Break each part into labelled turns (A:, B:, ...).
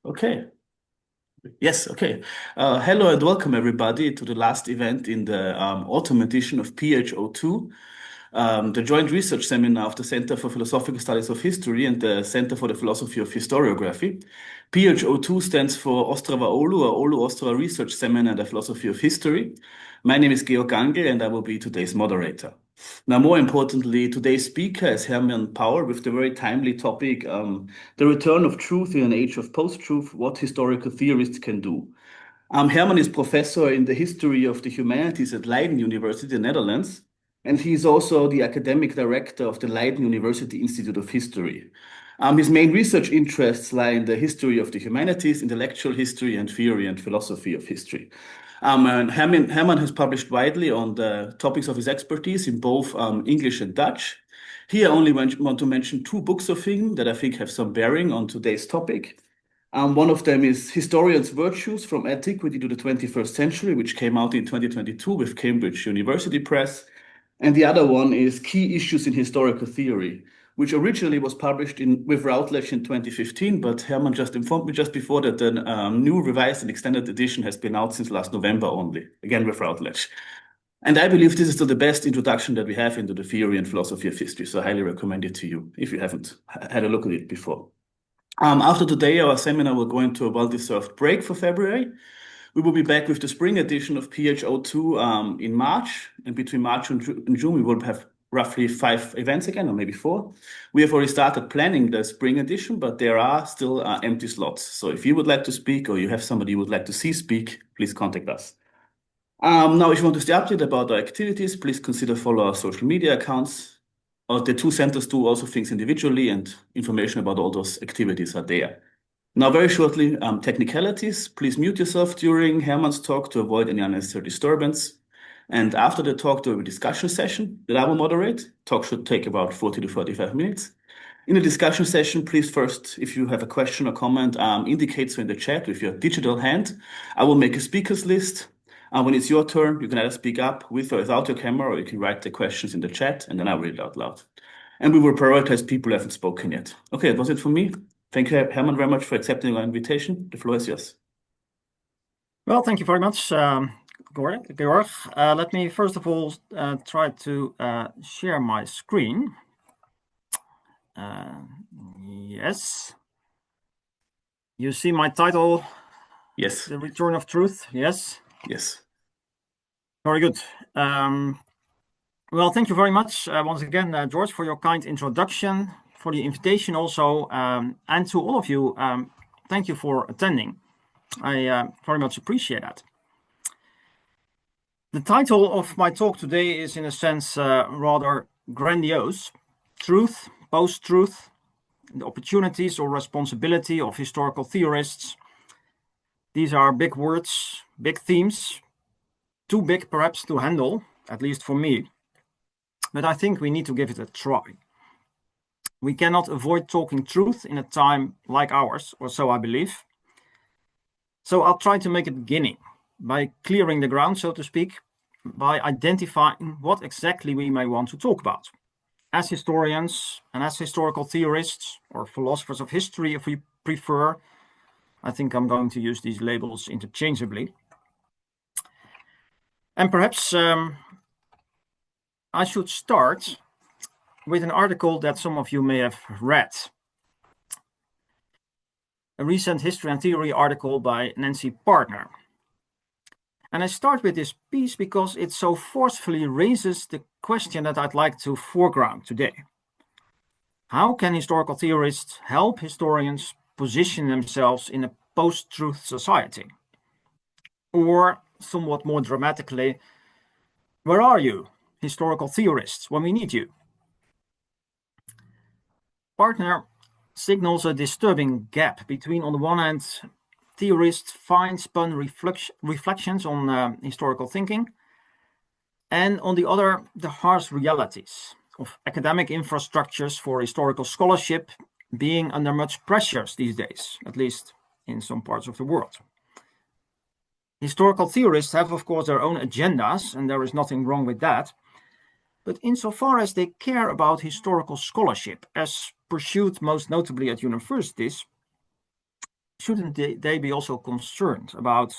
A: Okay. Yes, okay. Hello and welcome everybody to the last event in the autumn edition of PHO2, the joint research seminar of the Center for Philosophical Studies of History and the Center for the Philosophy of Historiography. PHO2 stands for Ostrava Oulu, or Oulu Ostrava Research Seminar in the Philosophy of History. My name is Georg Angel and I will be today's moderator. Now, more importantly, today's speaker is Herman Paul with the very timely topic, the return of truth in an age of post-truth, what historical theorists can do. Herman is professor in the history of the humanities at Leiden University, the Netherlands, and he is also the academic director of the Leiden University Institute of History. His main research interests lie in the history of the humanities, intellectual history, and theory and philosophy of history. And Herman has published widely on the topics of his expertise in both English and Dutch. Here, I only want to mention two books of him that I think have some bearing on today's topic. One of them is Historians' Virtues from Antiquity to the 21st Century, which came out in 2022 with Cambridge University Press. And the other one is Key Issues in Historical Theory, which originally was published with Routledge in 2015, but Herman just informed me just before that the new revised and extended edition has been out since last November only, again with Routledge. And I believe this is still the best introduction that we have into the theory and philosophy of history, so I highly recommend it to you if you haven't had a look at it before. After today, our seminar will go into a well-deserved break for February. We will be back with the spring edition of PHO2 in March, and between March and June, we will have roughly 5 events again, or maybe 4. We have already started planning the spring edition, but there are still empty slots. So if you would like to speak or you have somebody you would like to see speak, please contact us. Now, if you want to stay updated about our activities, please consider follow our social media accounts. The two centers do also things individually, and information about all those activities are there. Now, very shortly, technicalities. Please mute yourself during Herman's talk to avoid any unnecessary disturbance. And after the talk, there will be a discussion session that I will moderate. Talk should take about 40 to 45 minutes. In the discussion session, please first, if you have a question or comment, indicate so in the chat with your digital hand. I will make a speakers list. When it's your turn, you can either speak up with or without your camera, or you can write the questions in the chat, and then I'll read it out loud. And we will prioritize people who haven't spoken yet. Okay, that was it for me. Thank you, Herman, very much for accepting our invitation. The floor is yours.
B: Well, thank you very much, Georg. Let me first of all try to share my screen. Yes. You see my title?
A: Yes.
B: The Return of Truth, yes?
A: Yes.
B: Very good. Well, thank you very much once again, George, for your kind introduction, for the invitation also, and to all of you, thank you for attending. I very much appreciate that. The title of my talk today is, in a sense, rather grandiose. Truth, post-truth, the opportunities or responsibility of historical theorists. These are big words, big themes, too big perhaps to handle, at least for me. But I think we need to give it a try. We cannot avoid talking truth in a time like ours, or so I believe. So I'll try to make a beginning by clearing the ground, so to speak, by identifying what exactly we may want to talk about. As historians and as historical theorists, or philosophers of history if we prefer, I think I'm going to use these labels interchangeably. And perhaps I should start with an article that some of you may have read. A recent history and theory article by Nancy Partner. And I start with this piece because it so forcefully raises the question that I'd like to foreground today. How can historical theorists help historians position themselves in a post-truth society? Or, somewhat more dramatically, where are you, historical theorists, when we need you? Partner signals a disturbing gap between, on the one hand, theorists' finespun reflections on historical thinking, and on the other, the harsh realities of academic infrastructures for historical scholarship being under much pressure these days, at least in some parts of the world. Historical theorists have, of course, their own agendas, and there is nothing wrong with that. But insofar as they care about historical scholarship, as pursued most notably at universities, shouldn't they be also concerned about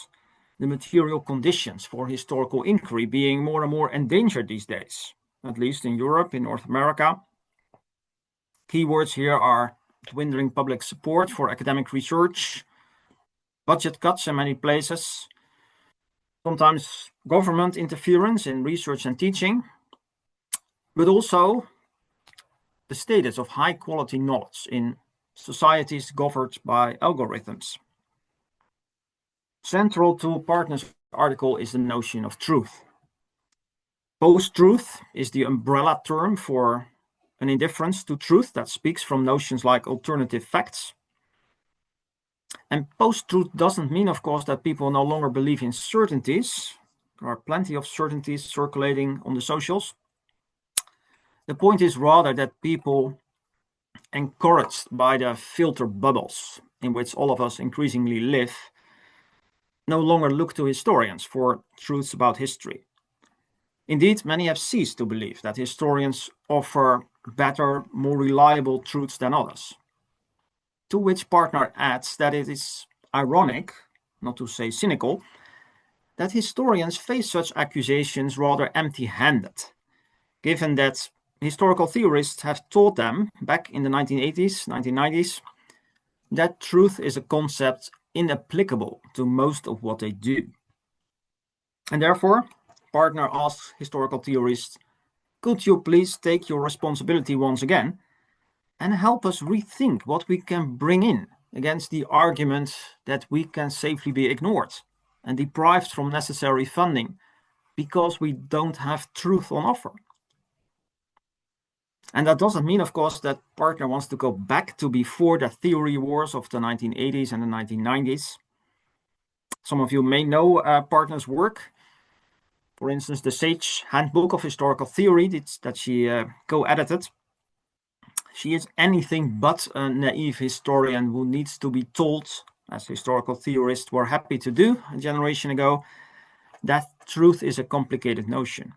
B: the material conditions for historical inquiry being more and more endangered these days, at least in Europe, in North America? Keywords here are dwindling public support for academic research, budget cuts in many places, sometimes government interference in research and teaching, but also the status of high-quality knowledge in societies governed by algorithms. Central to Partner's article is the notion of truth. Post-truth is the umbrella term for an indifference to truth that speaks from notions like alternative facts. And post-truth doesn't mean, of course, that people no longer believe in certainties. There are plenty of certainties circulating on the socials. The point is rather that people, encouraged by the filter bubbles in which all of us increasingly live, no longer look to historians for truths about history. Indeed, many have ceased to believe that historians offer better, more reliable truths than others. To which Partner adds that it is ironic, not to say cynical, that historians face such accusations rather empty-handed, given that historical theorists have taught them back in the 1980s, 1990s, that truth is a concept inapplicable to most of what they do. And therefore, Partner asks historical theorists, could you please take your responsibility once again and help us rethink what we can bring in against the argument that we can safely be ignored and deprived from necessary funding because we don't have truth on offer? And that doesn't mean, of course, that Partner wants to go back to before the theory wars of the 1980s and the 1990s. Some of you may know Partner's work. For instance, the Sage Handbook of Historical Theory that she co-edited. She is anything but a naive historian who needs to be told, as historical theorists were happy to do a generation ago, that truth is a complicated notion.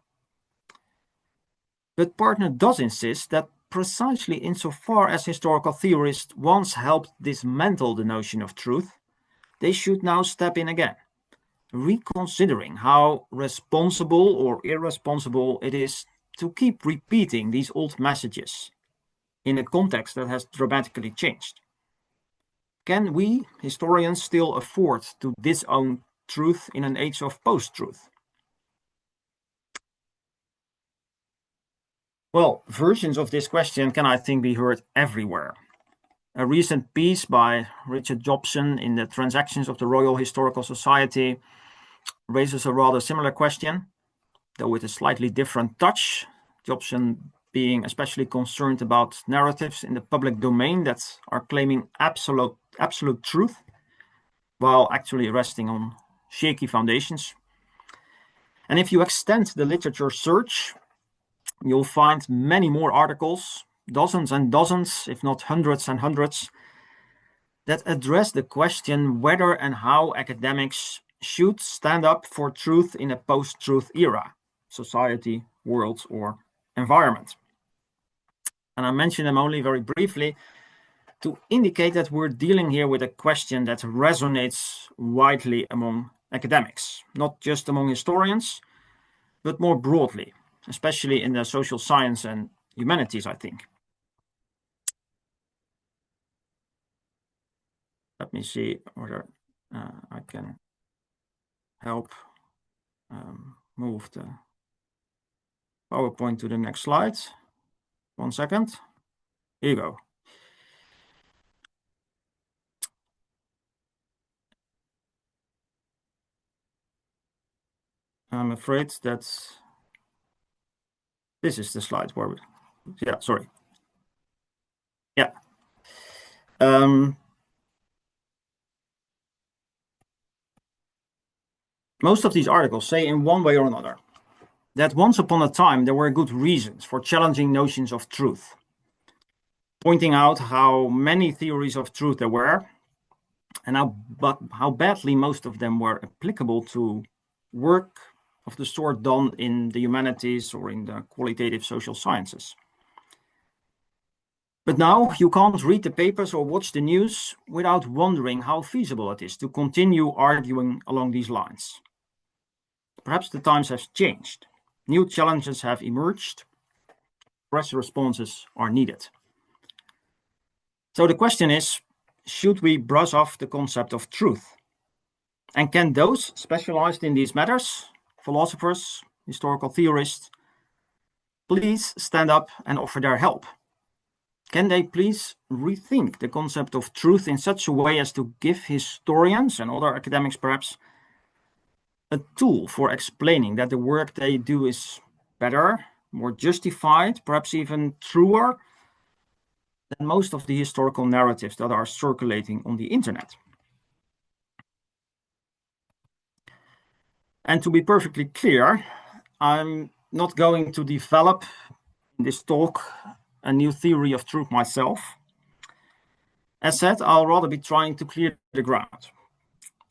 B: But Partner does insist that precisely insofar as historical theorists once helped dismantle the notion of truth, they should now step in again, reconsidering how responsible or irresponsible it is to keep repeating these old messages in a context that has dramatically changed. Can we, historians, still afford to disown truth in an age of post-truth? Well, versions of this question can, I think, be heard everywhere. A recent piece by Richard Jobson in the Transactions of the Royal Historical Society raises a rather similar question, though with a slightly different touch. Jobson being especially concerned about narratives in the public domain that are claiming absolute truth, while actually resting on shaky foundations. And if you extend the literature search, you'll find many more articles, dozens and dozens, if not hundreds and hundreds, that address the question whether and how academics should stand up for truth in a post-truth era, society, world, or environment. And I mention them only very briefly to indicate that we're dealing here with a question that resonates widely among academics, not just among historians, but more broadly, especially in the social science and humanities, I think. Let me see whether I can help move the PowerPoint to the next slide. 1 second. Here you go. I'm afraid that this is the slide where yeah, sorry. Yeah. Most of these articles say in one way or another that once upon a time there were good reasons for challenging notions of truth, pointing out how many theories of truth there were and how badly most of them were applicable to work of the sort done in the humanities or in the qualitative social sciences. But now you can't read the papers or watch the news without wondering how feasible it is to continue arguing along these lines. Perhaps the times have changed. New challenges have emerged. Fresh responses are needed. So the question is, should we brush off the concept of truth? And can those specialized in these matters, philosophers, historical theorists, please stand up and offer their help? Can they please rethink the concept of truth in such a way as to give historians and other academics perhaps a tool for explaining that the work they do is better, more justified, perhaps even truer than most of the historical narratives that are circulating on the internet? And to be perfectly clear, I'm not going to develop in this talk a new theory of truth myself. As said, I'll rather be trying to clear the ground.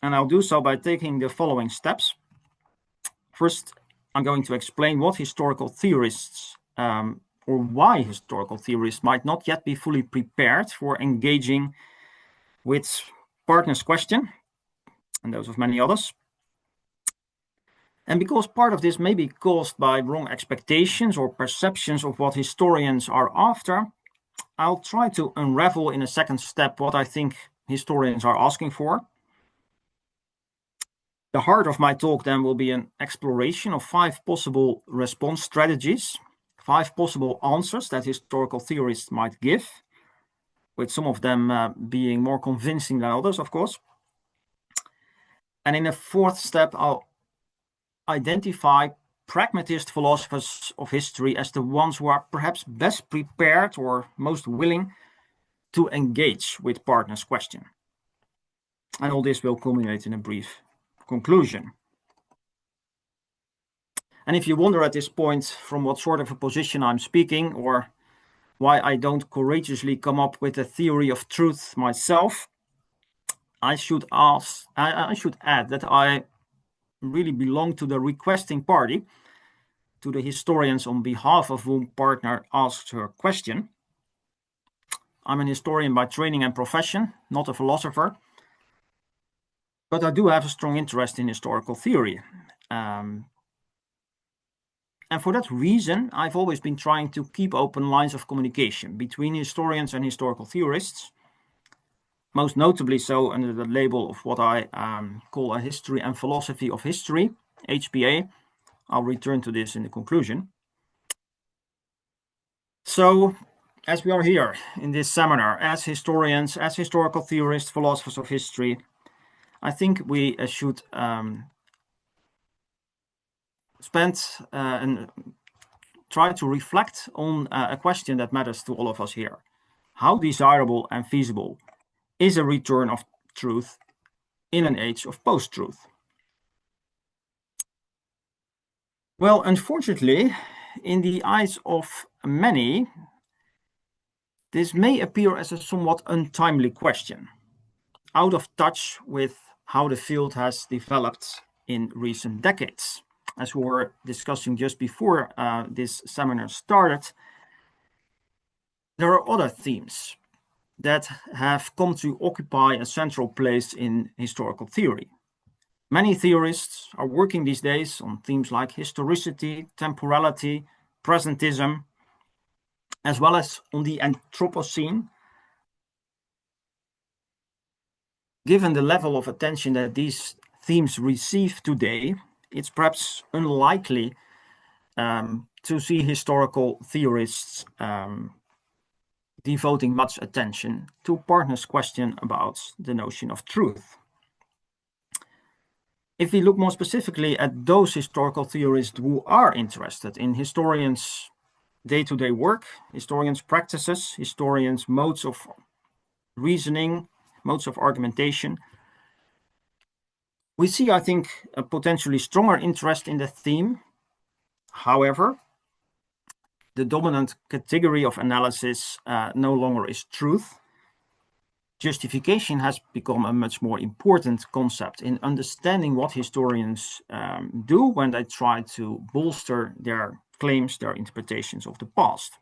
B: And I'll do so by taking the following steps. First, I'm going to explain what historical theorists, or why historical theorists might not yet be fully prepared for engaging with Partner's question, and those of many others. And because part of this may be caused by wrong expectations or perceptions of what historians are after, I'll try to unravel in a second step what I think historians are asking for. The heart of my talk then will be an exploration of 5 possible response strategies, 5 possible answers that historical theorists might give, with some of them being more convincing than others, of course. And in a fourth step, I'll identify pragmatist philosophers of history as the ones who are perhaps best prepared or most willing to engage with Partner's question. And all this will culminate in a brief conclusion. And if you wonder at this point from what sort of a position I'm speaking, or why I don't courageously come up with a theory of truth myself, I should add that I really belong to the requesting party, to the historians on behalf of whom Partner asked her question. I'm an historian by training and profession, not a philosopher, but I do have a strong interest in historical theory. And for that reason, I've always been trying to keep open lines of communication between historians and historical theorists, most notably so under the label of what I call a history and philosophy of history, HPA. I'll return to this in the conclusion. So, as we are here in this seminar, as historians, as historical theorists, philosophers of history, I think we should spend and try to reflect on a question that matters to all of us here. How desirable and feasible is a return of truth in an age of post-truth? Well, unfortunately, in the eyes of many, this may appear as a somewhat untimely question, out of touch with how the field has developed in recent decades. As we were discussing just before this seminar started, there are other themes that have come to occupy a central place in historical theory. Many theorists are working these days on themes like historicity, temporality, presentism, as well as on the Anthropocene. Given the level of attention that these themes receive today, it's perhaps unlikely to see historical theorists devoting much attention to Partner's question about the notion of truth. If we look more specifically at those historical theorists who are interested in historians' day-to-day work, historians' practices, historians' modes of reasoning, modes of argumentation, we see, I think, a potentially stronger interest in the theme. However, the dominant category of analysis no longer is truth. Justification has become a much more important concept in understanding what historians do when they try to bolster their claims, their interpretations of the past.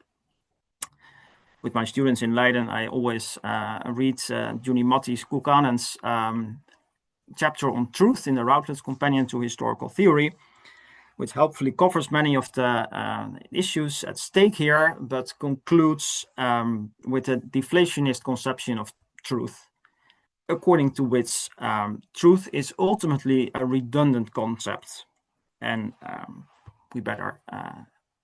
B: With my students in Leiden, I always read Juni Mattis Kulkanen's chapter on truth in the Routledge Companion to Historical Theory, which helpfully covers many of the issues at stake here, but concludes with a deflationist conception of truth, according to which truth is ultimately a redundant concept, and we better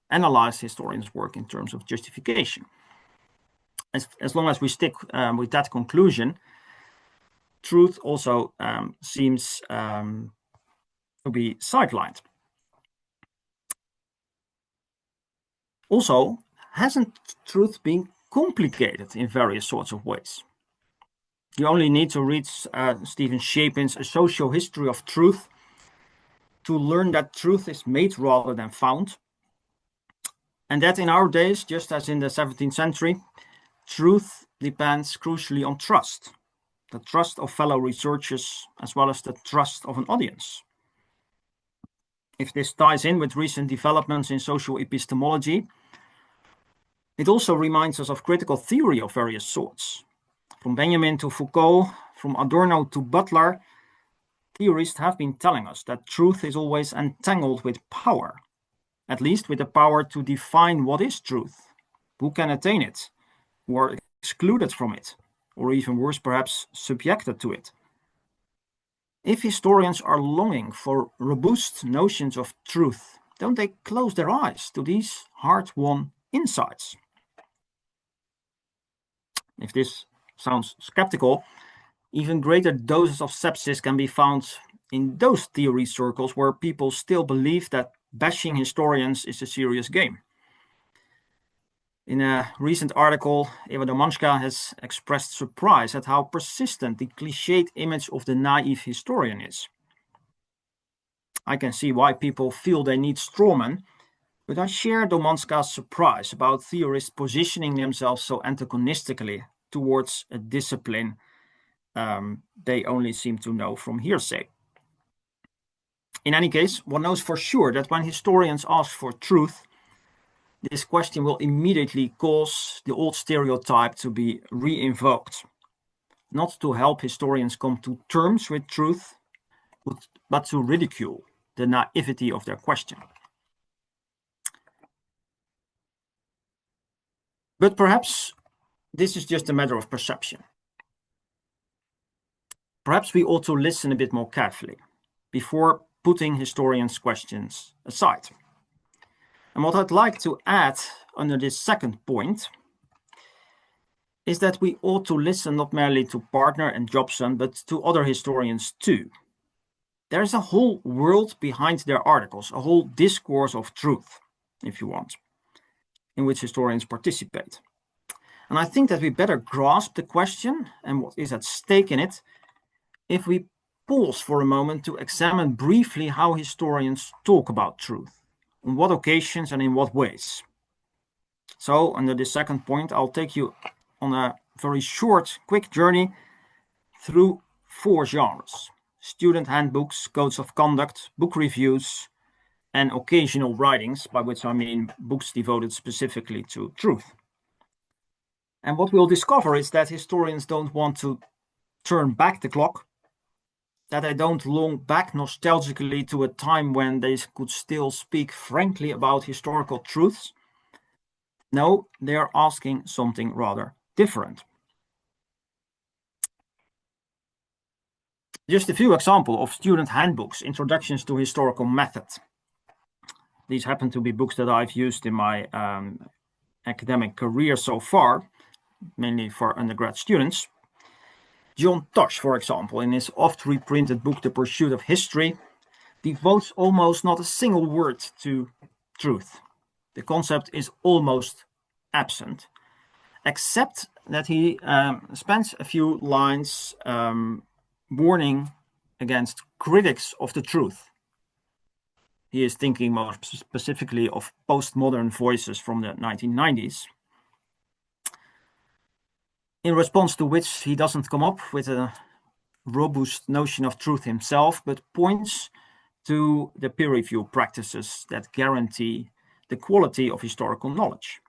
B: analyze historians' work in terms of justification. As long as we stick with that conclusion, truth also seems to be sidelined. Also, hasn't truth been complicated in various sorts of ways? You only need to read Stephen Shapin's A Social History of Truth to learn that truth is made rather than found. And that in our days, just as in the 17th century, truth depends crucially on trust. The trust of fellow researchers, as well as the trust of an audience. If this ties in with recent developments in social epistemology, it also reminds us of critical theory of various sorts. From Benjamin to Foucault, from Adorno to Butler, theorists have been telling us that truth is always entangled with power, at least with the power to define what is truth, who can attain it, who are excluded from it, or even worse, perhaps subjected to it. If historians are longing for robust notions of truth, don't they close their eyes to these hard-won insights? If this sounds skeptical, even greater doses of sepsis can be found in those theory circles where people still believe that bashing historians is a serious game. In a recent article, Eva Domanska has expressed surprise at how persistent the cliched image of the naive historian is. I can see why people feel they need strawmen, but I share Domanska's surprise about theorists positioning themselves so antagonistically towards a discipline they only seem to know from hearsay. In any case, one knows for sure that when historians ask for truth, this question will immediately cause the old stereotype to be re-invoked, not to help historians come to terms with truth, but to ridicule the naivety of their question. But perhaps this is just a matter of perception. Perhaps we ought to listen a bit more carefully before putting historians' questions aside. And what I'd like to add under this second point is that we ought to listen not merely to Partner and Jobson, but to other historians too. There is a whole world behind their articles, a whole discourse of truth, if you want, in which historians participate. And I think that we better grasp the question and what is at stake in it if we pause for a moment to examine briefly how historians talk about truth, on what occasions and in what ways. So, under this second point, I'll take you on a very short, quick journey through 4 genres: student handbooks, codes of conduct, book reviews, and occasional writings, by which I mean books devoted specifically to truth. And what we'll discover is that historians don't want to turn back the clock, that they don't long back nostalgically to a time when they could still speak frankly about historical truths. No, they are asking something rather different. Just a few examples of student handbooks, introductions to historical method. These happen to be books that I've used in my academic career so far, mainly for undergrad students. John Tosh, for example, in his oft reprinted book, The Pursuit of History, devotes almost not a single word to truth. The concept is almost absent, except that he spends a few lines warning against critics of the truth. He is thinking more specifically of postmodern voices from the 1990s, in response to which he doesn't come up with a robust notion of truth himself, but points to the peer review practices that guarantee the quality of historical knowledge.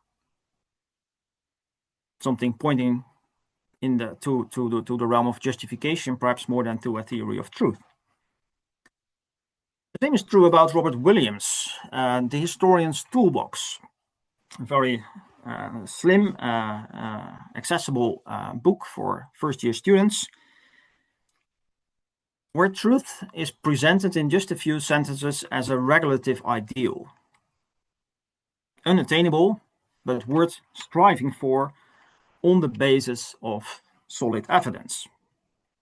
B: something pointing in to the realm of justification, perhaps more than to a theory of truth. The same is true about Robert Williams, The Historian's Toolbox, a very slim, accessible book for first-year students, where truth is presented in just a few sentences as a regulative ideal. Unattainable, but worth striving for on the basis of solid evidence.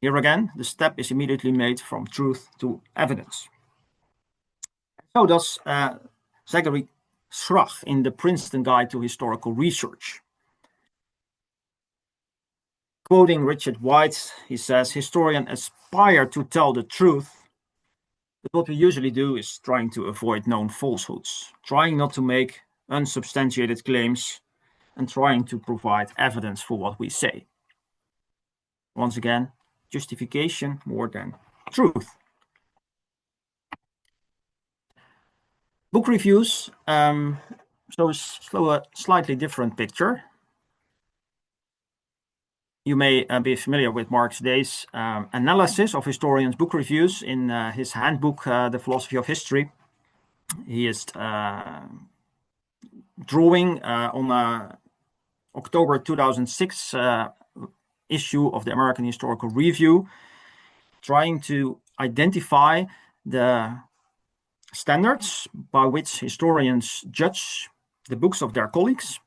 B: Here again, the step is immediately made from truth to evidence. So does Zachary Schrach in the Princeton Guide to Historical Research. Quoting Richard White, he says, historians aspire to tell the truth, but what we usually do is trying to avoid known falsehoods, trying not to make unsubstantiated claims, and trying to provide evidence for what we say. Once again, justification more than truth. Book reviews show a slightly different picture. You may be familiar with Mark Day's analysis of historians' book reviews in his handbook, The Philosophy of History. He is drawing on October 2006 issue of the American Historical Review, trying to identify the standards by which historians judge the books of their colleagues.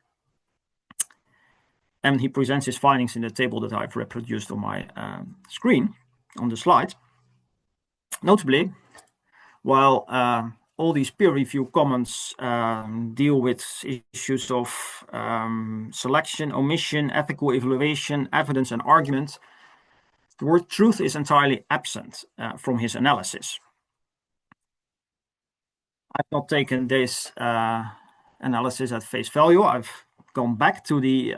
B: And he presents his findings in the table that I've reproduced on my screen on the slide. Notably, while all these peer review comments deal with issues of selection, omission, ethical evaluation, evidence, and argument, the word truth is entirely absent from his analysis. I've not taken this analysis at face value. I've gone back to the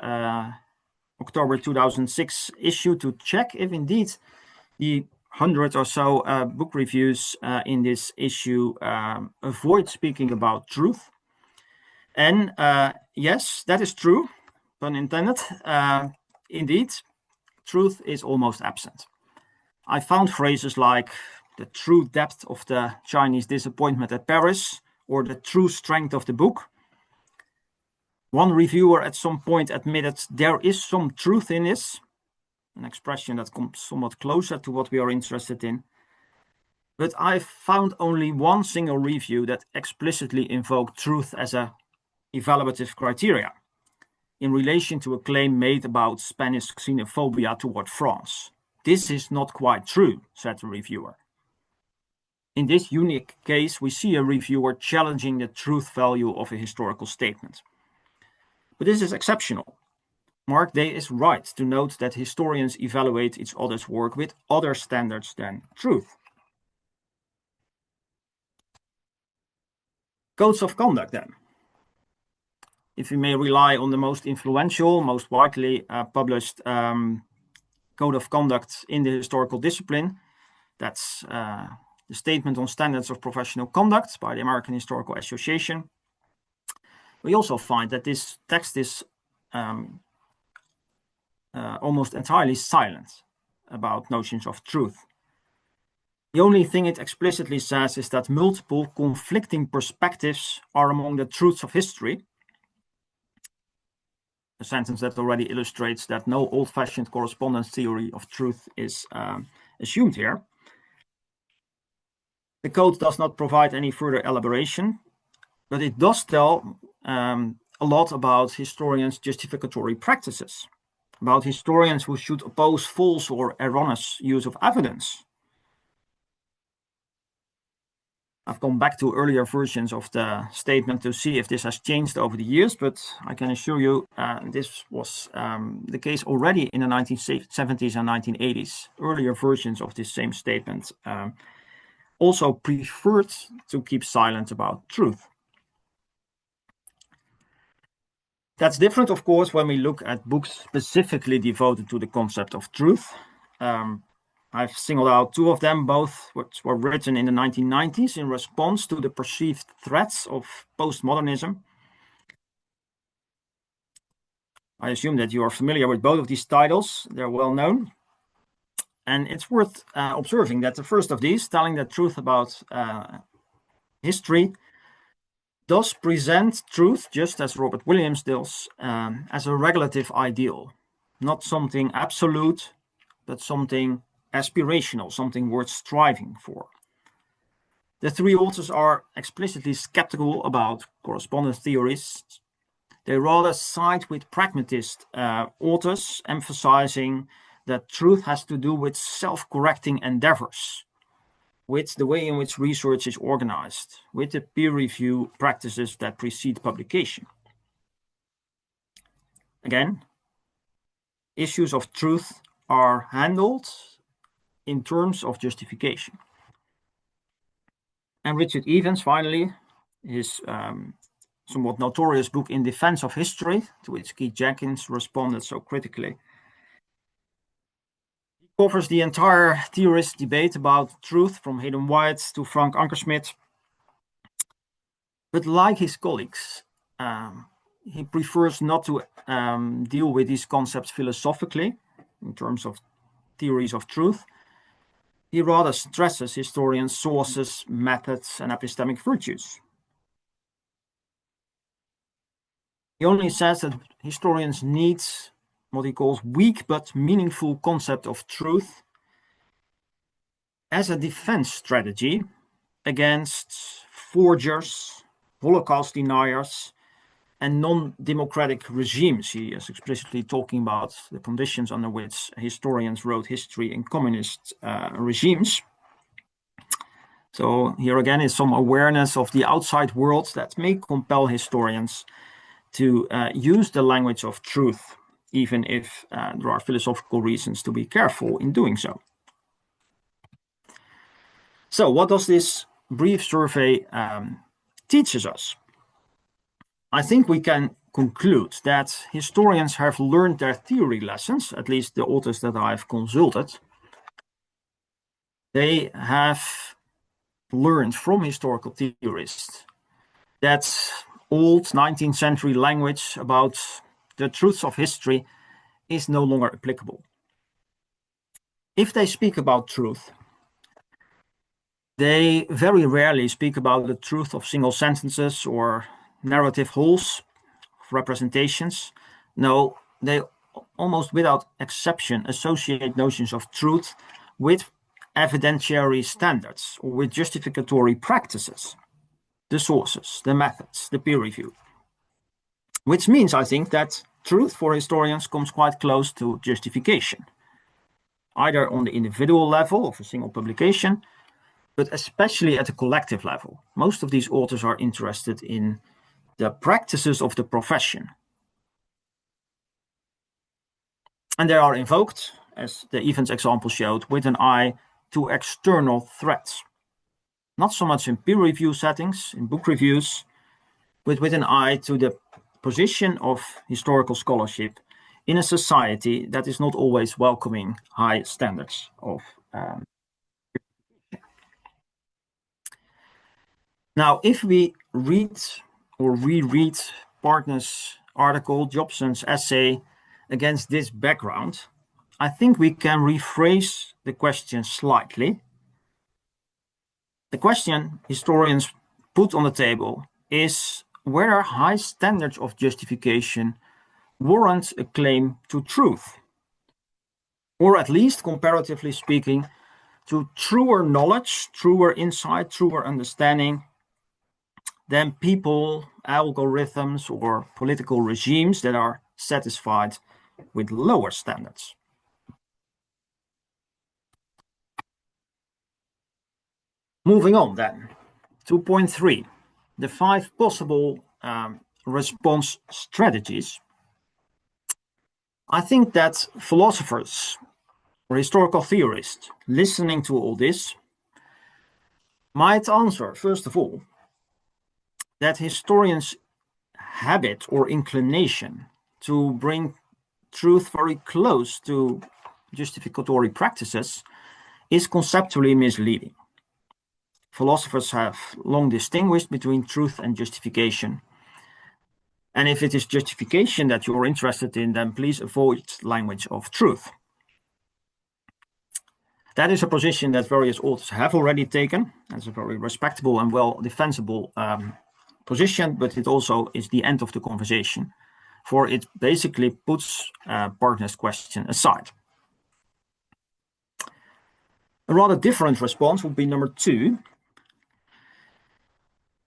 B: October 2006 issue to check if indeed the 100 or so book reviews in this issue avoid speaking about truth. And yes, that is true, pun intended. Indeed, truth is almost absent. I found phrases like the true depth of the Chinese disappointment at Paris, or the true strength of the book. One reviewer at some point admitted there is some truth in this, an expression that comes somewhat closer to what we are interested in. But I found only one single review that explicitly invoked truth as an evaluative criteria in relation to a claim made about Spanish xenophobia toward France. This is not quite true, said the reviewer. In this unique case, we see a reviewer challenging the truth value of a historical statement. But this is exceptional. Mark Day is right to note that historians evaluate each other's work with other standards than truth. Codes of conduct, then. If we may rely on the most influential, most widely published code of conduct in the historical discipline, that's the Statement on Standards of Professional Conduct by the American Historical Association, we also find that this text is almost entirely silent about notions of truth. The only thing it explicitly says is that multiple conflicting perspectives are among the truths of history, a sentence that already illustrates that no old-fashioned correspondence theory of truth is assumed here. The code does not provide any further elaboration, but it does tell a lot about historians' justificatory practices, about historians who should oppose false or erroneous use of evidence. I've gone back to earlier versions of the statement to see if this has changed over the years, but I can assure you this was the case already in the 1970s and 1980s. Earlier versions of this same statement also preferred to keep silent about truth. That's different, of course, when we look at books specifically devoted to the concept of truth. I've singled out two of them, both which were written in the 1990s in response to the perceived threats of postmodernism. I assume that you are familiar with both of these titles. They're well known. And it's worth observing that the first of these, telling the truth about history, does present truth, just as Robert Williams does, as a regulative ideal, not something absolute, but something aspirational, something worth striving for. The three authors are explicitly skeptical about correspondence theories. They rather side with pragmatist authors, emphasizing that truth has to do with self-correcting endeavors, with the way in which research is organized, with the peer review practices that precede publication. Again, issues of truth are handled in terms of justification. And Richard Evans, finally, his somewhat notorious book In Defense of History, to which Keith Jenkins responded so critically, he covers the entire theorist debate about truth from Hayden White to Frank Ankersmit. But like his colleagues, he prefers not to deal with these concepts philosophically in terms of theories of truth. He rather stresses historians' sources, methods, and epistemic virtues. He only says that historians need what he calls weak but meaningful concept of truth as a defense strategy against forgers, Holocaust deniers, and non-democratic regimes. He is explicitly talking about the conditions under which historians wrote history in communist regimes. So here again is some awareness of the outside world that may compel historians to use the language of truth, even if there are philosophical reasons to be careful in doing so. So what does this brief survey teaches us? I think we can conclude that historians have learned their theory lessons, at least the authors that I've consulted. They have learned from historical theorists that old 19th century language about the truths of history is no longer applicable. If they speak about truth, they very rarely speak about the truth of single sentences or narrative wholes of representations. No, they almost without exception associate notions of truth with evidentiary standards or with justificatory practices, the sources, the methods, the peer review. Which means, I think, that truth for historians comes quite close to justification, either on the individual level of a single publication, but especially at a collective level. Most of these authors are interested in the practices of the profession. And they are invoked, as the Evans example showed, with an eye to external threats. Not so much in peer review settings, in book reviews, but with an eye to the position of historical scholarship in a society that is not always welcoming high standards of Now, if we read or reread Partner's article, Jobson's essay against this background, I think we can rephrase the question slightly. The question historians put on the table is whether high standards of justification warrant a claim to truth, or at least, comparatively speaking, to truer knowledge, truer insight, truer understanding than people, algorithms, or political regimes that are satisfied with lower standards. Moving on then, 2.3, the 5 possible response strategies. I think that philosophers or historical theorists listening to all this might answer, first of all, that historians' habit or inclination to bring truth very close to justificatory practices is conceptually misleading. Philosophers have long distinguished between truth and justification. And if it is justification that you're interested in, then please avoid language of truth. That is a position that various authors have already taken. That's a very respectable and well defensible position, but it also is the end of the conversation, for it basically puts Partner's question aside. A rather different response would be number 2.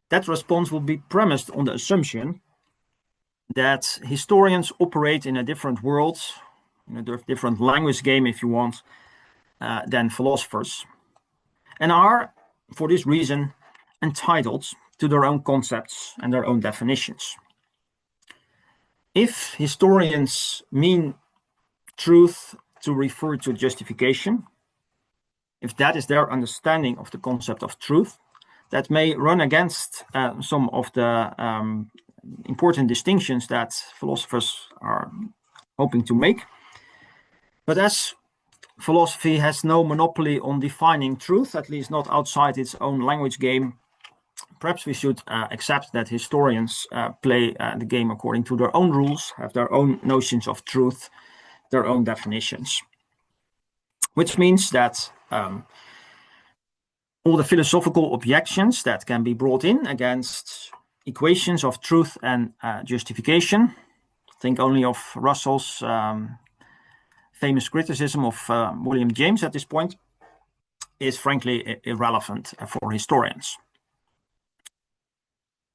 B: That response will be premised on the assumption that historians operate in a different world, in a different language game, if you want, than philosophers, and are, for this reason, entitled to their own concepts and their own definitions. If historians mean truth to refer to justification, if that is their understanding of the concept of truth, that may run against some of the important distinctions that philosophers are hoping to make. But as philosophy has no monopoly on defining truth, at least not outside its own language game, perhaps we should accept that historians play the game according to their own rules, have their own notions of truth, their own definitions. Which means that all the philosophical objections that can be brought in against equations of truth and justification, think only of Russell's famous criticism of William James at this point, is frankly irrelevant for historians.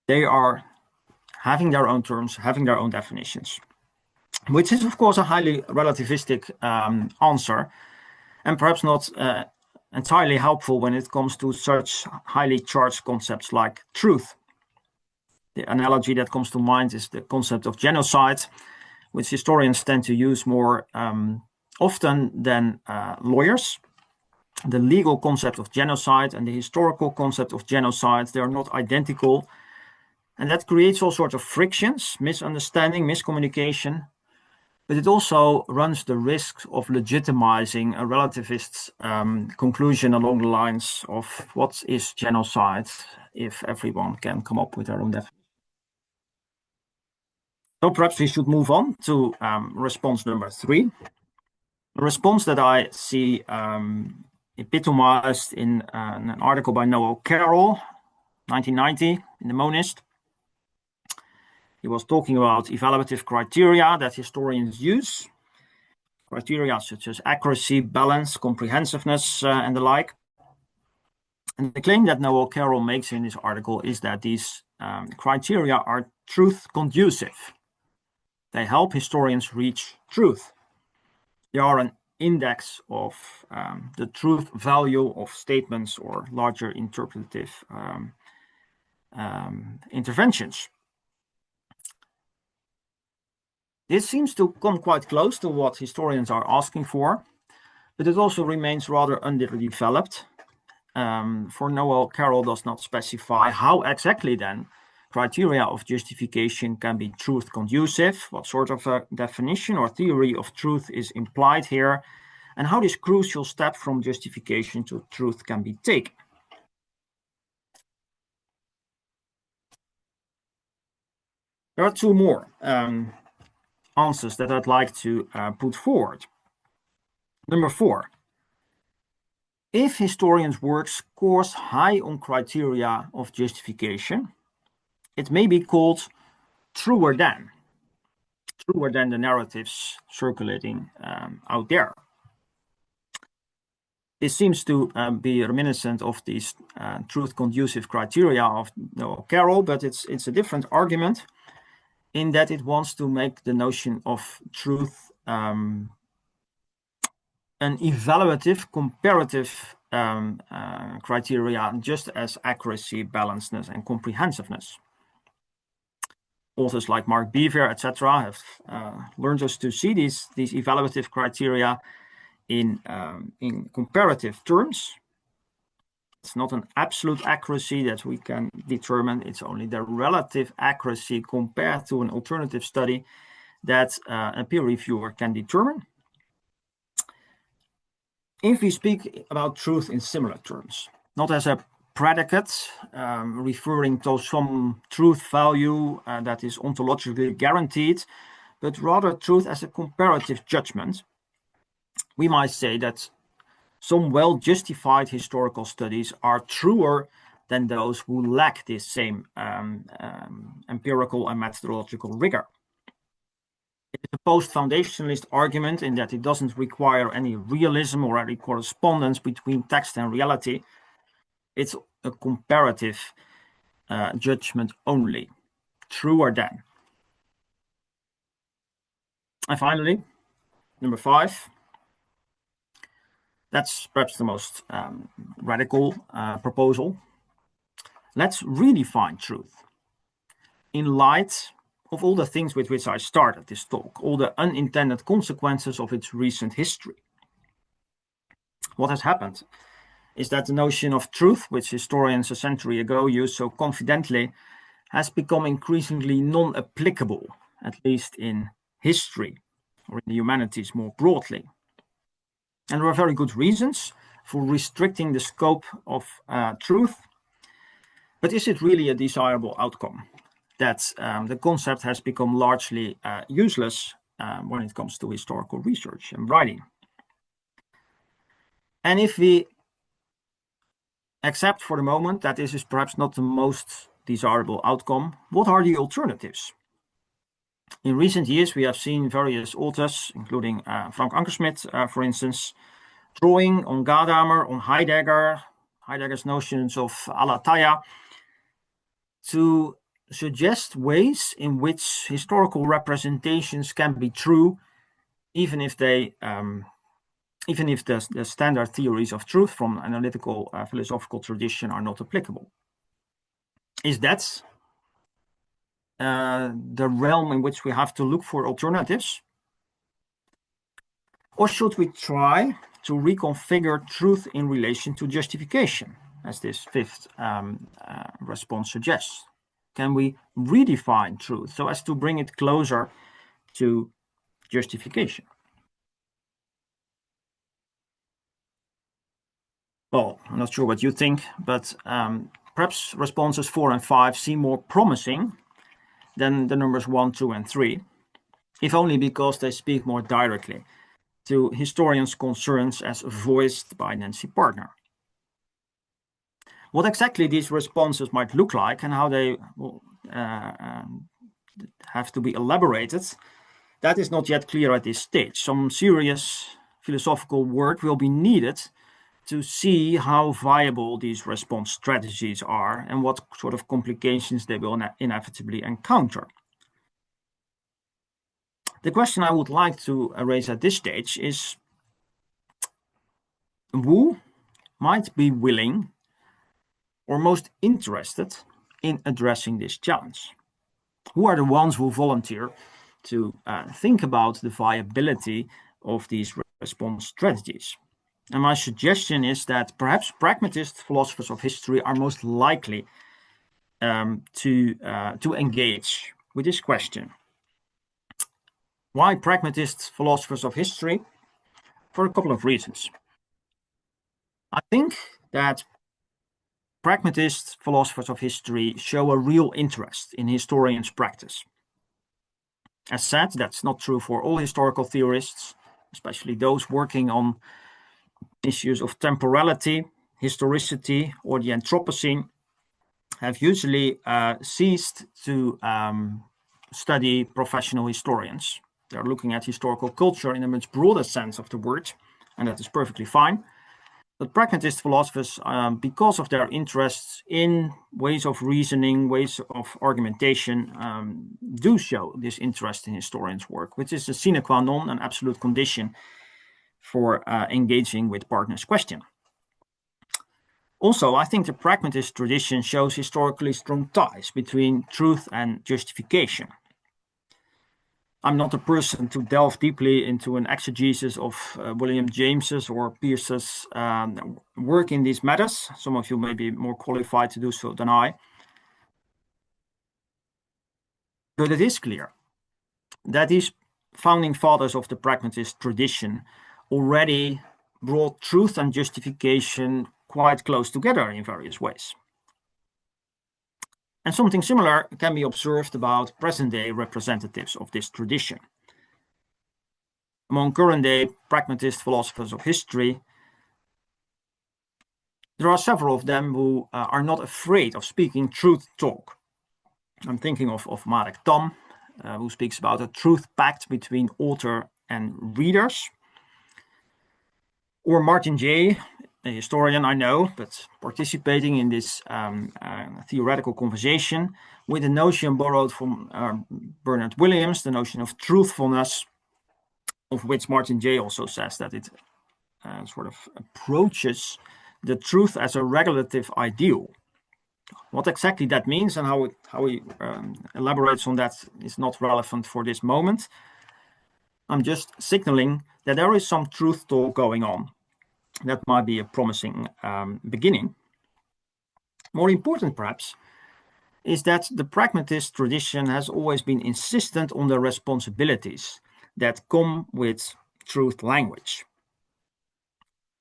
B: They are having their own terms, having their own definitions, which is of course a highly relativistic answer, and perhaps not entirely helpful when it comes to such highly charged concepts like truth. The analogy that comes to mind is the concept of genocide, which historians tend to use more often than lawyers. The legal concept of genocide and the historical concept of genocide, they are not identical. And that creates all sorts of frictions, misunderstanding, miscommunication. But it also runs the risk of legitimizing a relativist's conclusion along the lines of what is genocide if everyone can come up with their own definition. So perhaps we should move on to response number 3. A response that I see epitomized in an article by Noel Carroll, 1990, in the Monist. He was talking about evaluative criteria that historians use, criteria such as accuracy, balance, comprehensiveness, and the like. And the claim that Noel Carroll makes in this article is that these criteria are truth conducive. They help historians reach truth. They are an index of the truth value of statements or larger interpretative interventions. This seems to come quite close to what historians are asking for, but it also remains rather underdeveloped. For Noel Carroll does not specify how exactly then criteria of justification can be truth conducive, what sort of a definition or theory of truth is implied here, and how this crucial step from justification to truth can be taken. There are 2 more answers that I'd like to put forward. Number 4. If historians' work scores high on criteria of justification, it may be called truer than the narratives circulating out there. This seems to be reminiscent of these truth-conducive criteria of Noel Carroll, but it's a different argument in that it wants to make the notion of truth an evaluative, comparative criteria, just as accuracy, balancedness, and comprehensiveness. Authors like Mark Beaver, etc., have learned us to see these evaluative criteria in comparative terms. It's not an absolute accuracy that we can determine. It's only the relative accuracy compared to an alternative study that a peer reviewer can determine. If we speak about truth in similar terms, not as a predicate referring to some truth value that is ontologically guaranteed, but rather truth as a comparative judgment. We might say that some well-justified historical studies are truer than those who lack this same empirical and methodological rigor. It is a post-foundationalist argument in that it doesn't require any realism or any correspondence between text and reality. It's a comparative judgment only, truer than. And finally, number 5, that's perhaps the most radical proposal. Let's redefine truth in light of all the things with which I started this talk, all the unintended consequences of its recent history. What has happened is that the notion of truth, which historians a century ago used so confidently, has become increasingly non-applicable, at least in history or in the humanities more broadly. And there are very good reasons for restricting the scope of truth. But is it really a desirable outcome that the concept has become largely useless when it comes to historical research and writing? And if we accept for the moment that this is perhaps not the most desirable outcome, what are the alternatives? In recent years, we have seen various authors, including Frank Ankersmit, for instance, drawing on Gadamer, on Heidegger's notions of aletheia, to suggest ways in which historical representations can be true, even if the standard theories of truth from analytical philosophical tradition are not applicable. Is that the realm in which we have to look for alternatives? Or should we try to reconfigure truth in relation to justification, as this 5th response suggests? Can we redefine truth so as to bring it closer to justification? Well, I'm not sure what you think, but perhaps responses 4 and 5 seem more promising than the numbers 1, 2, and 3, if only because they speak more directly to historians' concerns as voiced by Nancy Partner. What exactly these responses might look like and how they will have to be elaborated, that is not yet clear at this stage. Some serious philosophical work will be needed to see how viable these response strategies are and what sort of complications they will inevitably encounter. The question I would like to raise at this stage is, who might be willing or most interested in addressing this challenge? Who are the ones who volunteer to think about the viability of these response strategies? And my suggestion is that perhaps pragmatist philosophers of history are most likely to engage with this question. Why pragmatist philosophers of history? For a couple of reasons. I think that pragmatist philosophers of history show a real interest in historians' practice. As said, that's not true for all historical theorists, especially those working on issues of temporality, historicity, or the Anthropocene, have usually ceased to study professional historians. They're looking at historical culture in a much broader sense of the word, and that is perfectly fine. But pragmatist philosophers, because of their interests in ways of reasoning, ways of argumentation, do show this interest in historians' work, which is a sine qua non, an absolute condition for engaging with Partner's question. Also, I think the pragmatist tradition shows historically strong ties between truth and justification. I'm not a person to delve deeply into an exegesis of William James's or Peirce's work in these matters. Some of you may be more qualified to do so than I. But it is clear that these founding fathers of the pragmatist tradition already brought truth and justification quite close together in various ways. And something similar can be observed about present-day representatives of this tradition. Among current-day pragmatist philosophers of history, there are several of them who are not afraid of speaking truth talk. I'm thinking of Marek Tam, who speaks about a truth pact between author and readers. Or Martin Jay, a historian I know, but participating in this theoretical conversation with a notion borrowed from Bernard Williams, the notion of truthfulness, of which Martin Jay also says that it sort of approaches the truth as a regulative ideal. What exactly that means and how he elaborates on that is not relevant for this moment. I'm just signaling that there is some truth talk going on. That might be a promising beginning. More important, perhaps, is that the pragmatist tradition has always been insistent on the responsibilities that come with truth language.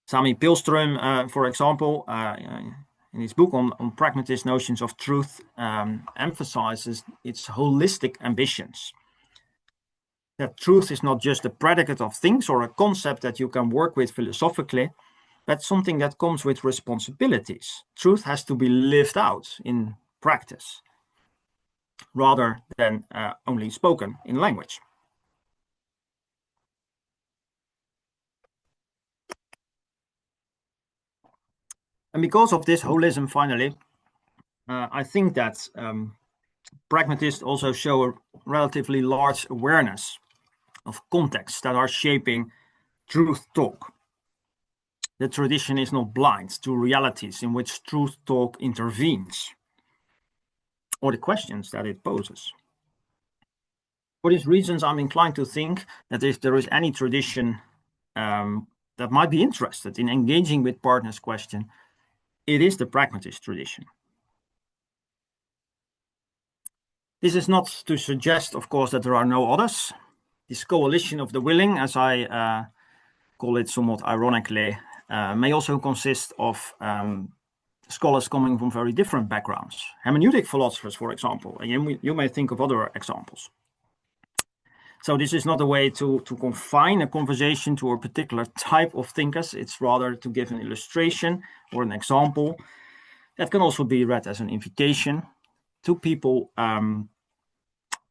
B: Sami Pihlström, for example, in his book on pragmatist notions of truth, emphasizes its holistic ambitions. That truth is not just a predicate of things or a concept that you can work with philosophically, but something that comes with responsibilities. Truth has to be lived out in practice, rather than only spoken in language. And because of this holism, finally, I think that pragmatists also show a relatively large awareness of contexts that are shaping truth talk. The tradition is not blind to realities in which truth talk intervenes, or the questions that it poses. For these reasons, I'm inclined to think that if there is any tradition that might be interested in engaging with partners' question, it is the pragmatist tradition. This is not to suggest, of course, that there are no others. This coalition of the willing, as I call it somewhat ironically, may also consist of scholars coming from very different backgrounds. Hermeneutic philosophers, for example, and you may think of other examples. So this is not a way to confine a conversation to a particular type of thinkers. It's rather to give an illustration or an example that can also be read as an invitation to people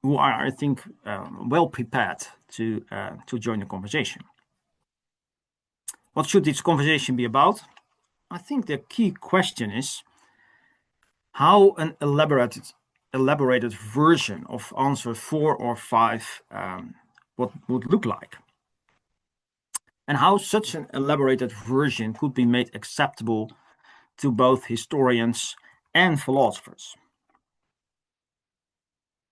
B: who are, I think, well prepared to join the conversation. What should this conversation be about? I think the key question is how an elaborated version of answer 4 or 5 what would look like, and how such an elaborated version could be made acceptable to both historians and philosophers.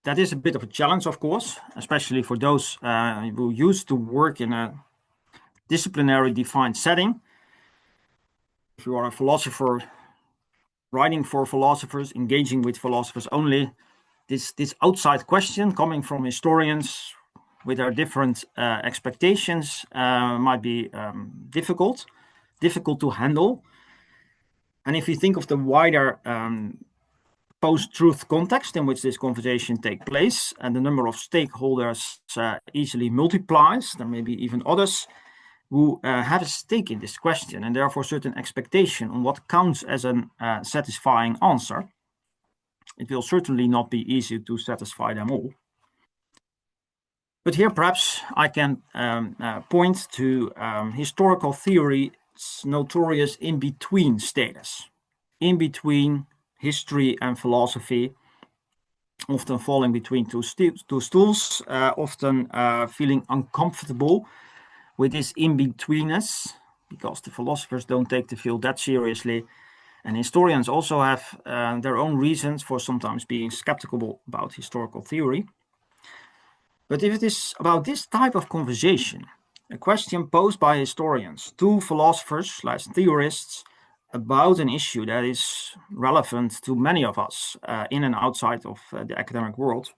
B: That is a bit of a challenge, of course, especially for those who used to work in a disciplinary defined setting. If you are a philosopher writing for philosophers, engaging with philosophers only, this outside question coming from historians with their different expectations might be difficult to handle. And if you think of the wider post-truth context in which this conversation takes place, and the number of stakeholders easily multiplies, there may be even others who have a stake in this question and therefore certain expectation on what counts as a satisfying answer. It will certainly not be easy to satisfy them all. But here perhaps I can point to historical theory's notorious in-between status. In between history and philosophy, often falling between two stools, often feeling uncomfortable with this in-betweenness, because the philosophers don't take the field that seriously. And historians also have their own reasons for sometimes being skeptical about historical theory. But if it is about this type of conversation, a question posed by historians to philosophers/theorists about an issue that is relevant to many of us in and outside of the academic world,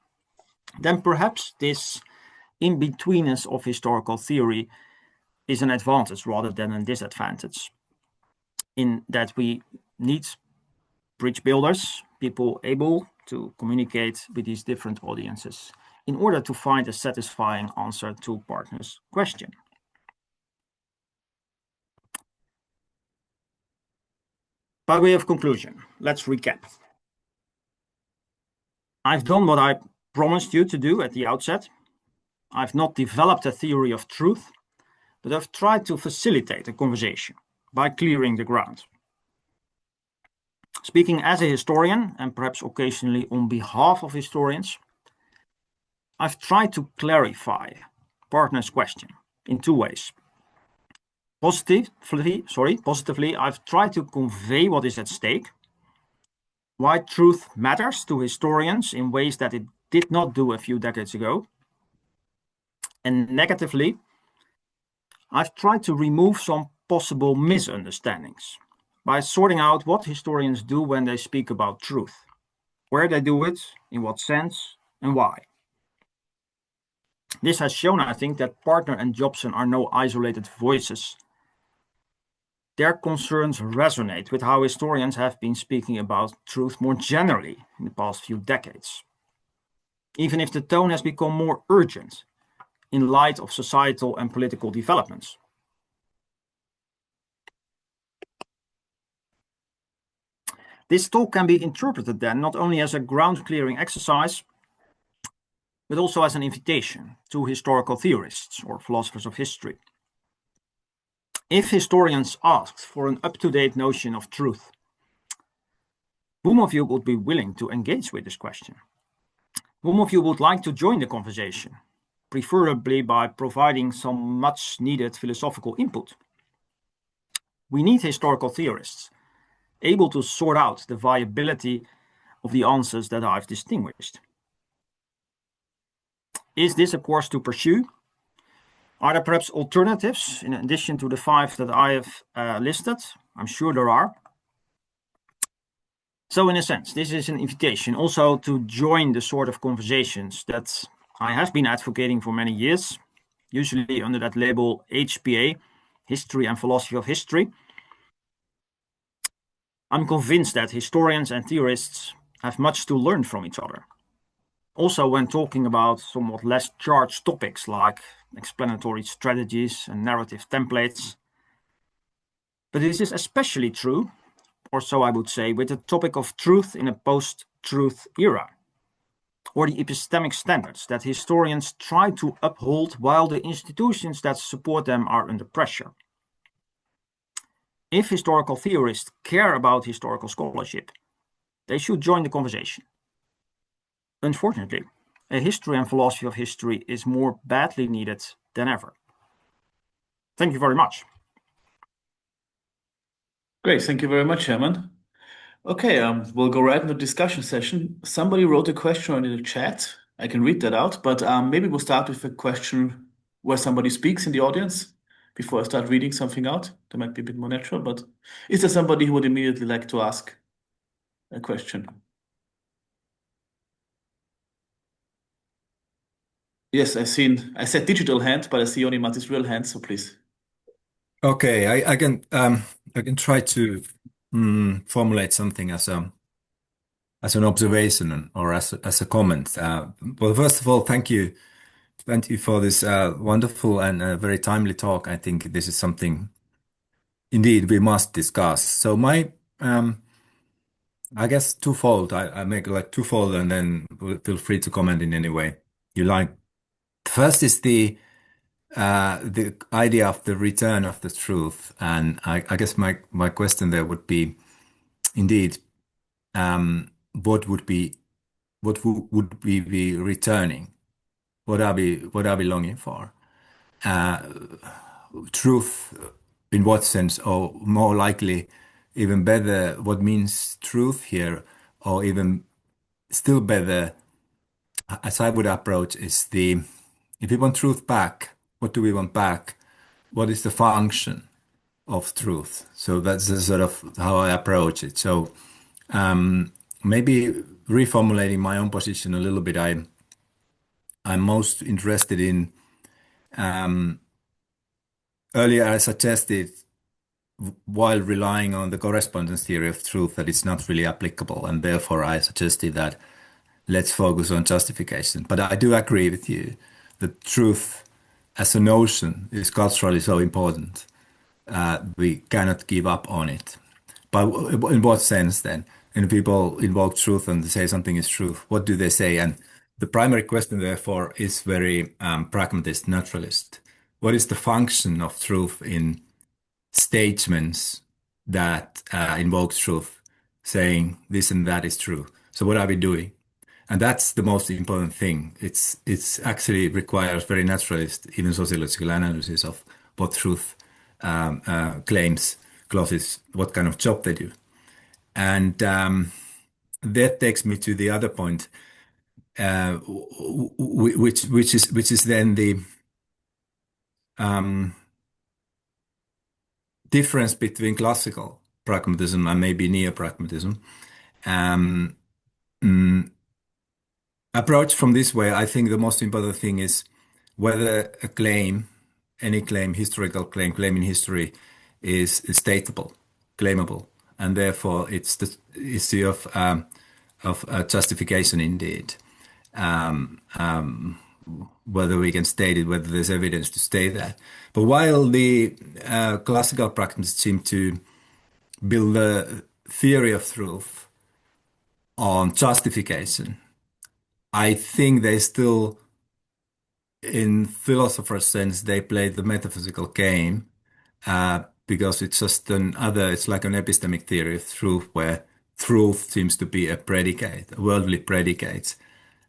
B: then perhaps this in-betweenness of historical theory is an advantage rather than a disadvantage. in that we need bridge builders, people able to communicate with these different audiences in order to find a satisfying answer to partners' question. By way of conclusion, let's recap. I've done what I promised you to do at the outset. I've not developed a theory of truth, but I've tried to facilitate a conversation by clearing the ground. Speaking as a historian, and perhaps occasionally on behalf of historians, I've tried to clarify partners' question in two ways. Positively, I've tried to convey what is at stake, why truth matters to historians in ways that it did not do a few decades ago. And negatively, I've tried to remove some possible misunderstandings by sorting out what historians do when they speak about truth, where they do it, in what sense, and why. This has shown, I think, that Partner and Jobson are no isolated voices. Their concerns resonate with how historians have been speaking about truth more generally in the past few decades, even if the tone has become more urgent in light of societal and political developments. This talk can be interpreted then not only as a ground-clearing exercise, but also as an invitation to historical theorists or philosophers of history. If historians asked for an up-to-date notion of truth, whom of you would be willing to engage with this question? Whom of you would like to join the conversation, preferably by providing some much-needed philosophical input? We need historical theorists able to sort out the viability of the answers that I've distinguished. Is this a course to pursue? Are there perhaps alternatives in addition to the 5 that I have listed? I'm sure there are. So in a sense, this is an invitation also to join the sort of conversations that I have been advocating for many years, usually under that label HPA, History and Philosophy of History. I'm convinced that historians and theorists have much to learn from each other. Also when talking about somewhat less charged topics like explanatory strategies and narrative templates. But this is especially true, or so I would say, with the topic of truth in a post-truth era, or the epistemic standards that historians try to uphold while the institutions that support them are under pressure. If historical theorists care about historical scholarship, they should join the conversation. Unfortunately, a history and philosophy of history is more badly needed than ever. Thank you very much.
A: Great, thank you very much, Herman. Okay, we'll go right into the discussion session. Somebody wrote a question in the chat. I can read that out, but maybe we'll start with a question where somebody speaks in the audience before I start reading something out. That might be a bit more natural, but is there somebody who would immediately like to ask a question? Yes, I said digital hand, but I see only Matthij's real hand, so please.
C: Okay, I can try to formulate something as an observation or as a comment. Well, first of all, thank you for this wonderful and very timely talk. I think this is something indeed we must discuss. So my I guess twofold. I make like twofold, and then feel free to comment in any way you like. First is the idea of the return of the truth, and I guess my question there would be, indeed, what would we be returning? What are we longing for? Truth, in what sense, or more likely, even better, what means truth here, or even still better, as I would approach, is if we want truth back, what do we want back? What is the function of truth? So that's the sort of how I approach it. So maybe reformulating my own position a little bit, I'm most interested in earlier I suggested while relying on the correspondence theory of truth, that it's not really applicable. And therefore, I suggested that let's focus on justification. But I do agree with you that truth as a notion is culturally so important. We cannot give up on it. But in what sense then? When people invoke truth and they say something is truth, what do they say? And the primary question, therefore, is very pragmatist, naturalist. What is the function of truth in statements that invoke truth, saying this and that is true? So what are we doing? And that's the most important thing. It's actually requires very naturalist, even sociological analysis of what truth claims, clauses, what kind of job they do. And that takes me to the other point, which is then the difference between classical pragmatism and maybe neo-pragmatism. Um, mm, Approach from this way, I think the most important thing is whether a claim, any claim, historical claim, claim in history, is stateable, claimable, and therefore it's the issue of justification indeed. Whether we can state it, whether there's evidence to state that. But while the classical practices seem to build a theory of truth on justification, I think they still, in philosopher's sense, they play the metaphysical game because it's just it's like an epistemic theory of truth where truth seems to be a predicate, a worldly predicate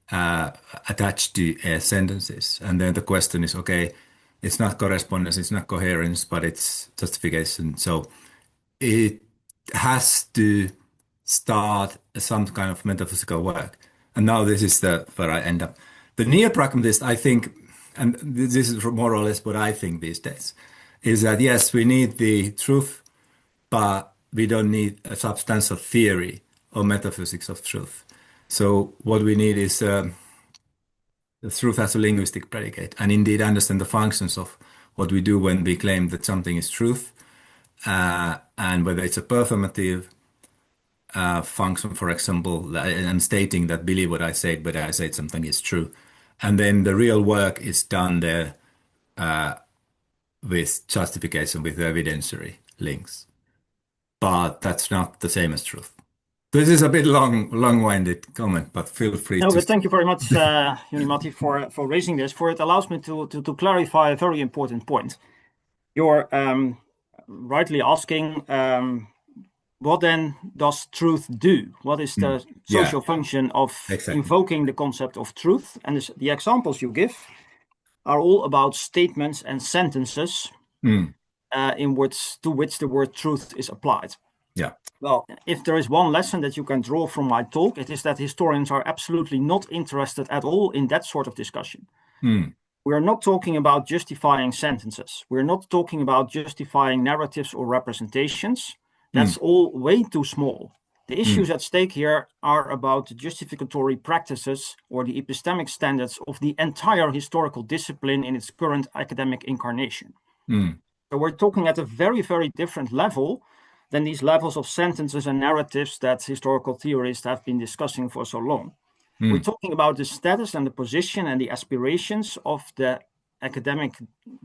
C: attached to sentences. And then the question is, okay, it's not correspondence, it's not coherence, but it's justification. So it has to start some kind of metaphysical work. And now this is where I end up. The neo-pragmatist, I think, and this is more or less what I think these days, is that yes, we need the truth, but we don't need a substantial theory or metaphysics of truth. So what we need is the truth as a linguistic predicate, and indeed understand the functions of what we do when we claim that something is truth, and whether it's a performative function, for example, I'm stating that believe what I said, but I said something is true. And then the real work is done there with justification, with evidentiary links. But that's not the same as truth. This is a bit long-winded comment, but feel free
B: No,
C: to.
B: but thank you very much, Junimatti, for raising this. For it allows me to clarify a very important point. You're rightly asking, what then does truth do? What is the social function of invoking the concept of truth? And the examples you give are all about statements and sentences to which the word truth is applied.
C: Yeah.
B: Well, if there is one lesson that you can draw from my talk, it is that historians are absolutely not interested at all in that sort of discussion. We are not talking about justifying sentences. We're not talking about justifying narratives or representations. That's all way too small. The issues at stake here are about the justificatory practices or the epistemic standards of the entire historical discipline in its current academic incarnation. So we're talking at a very, very different level than these levels of sentences and narratives that historical theorists have been discussing for so long. We're talking about the status and the position and the aspirations of the academic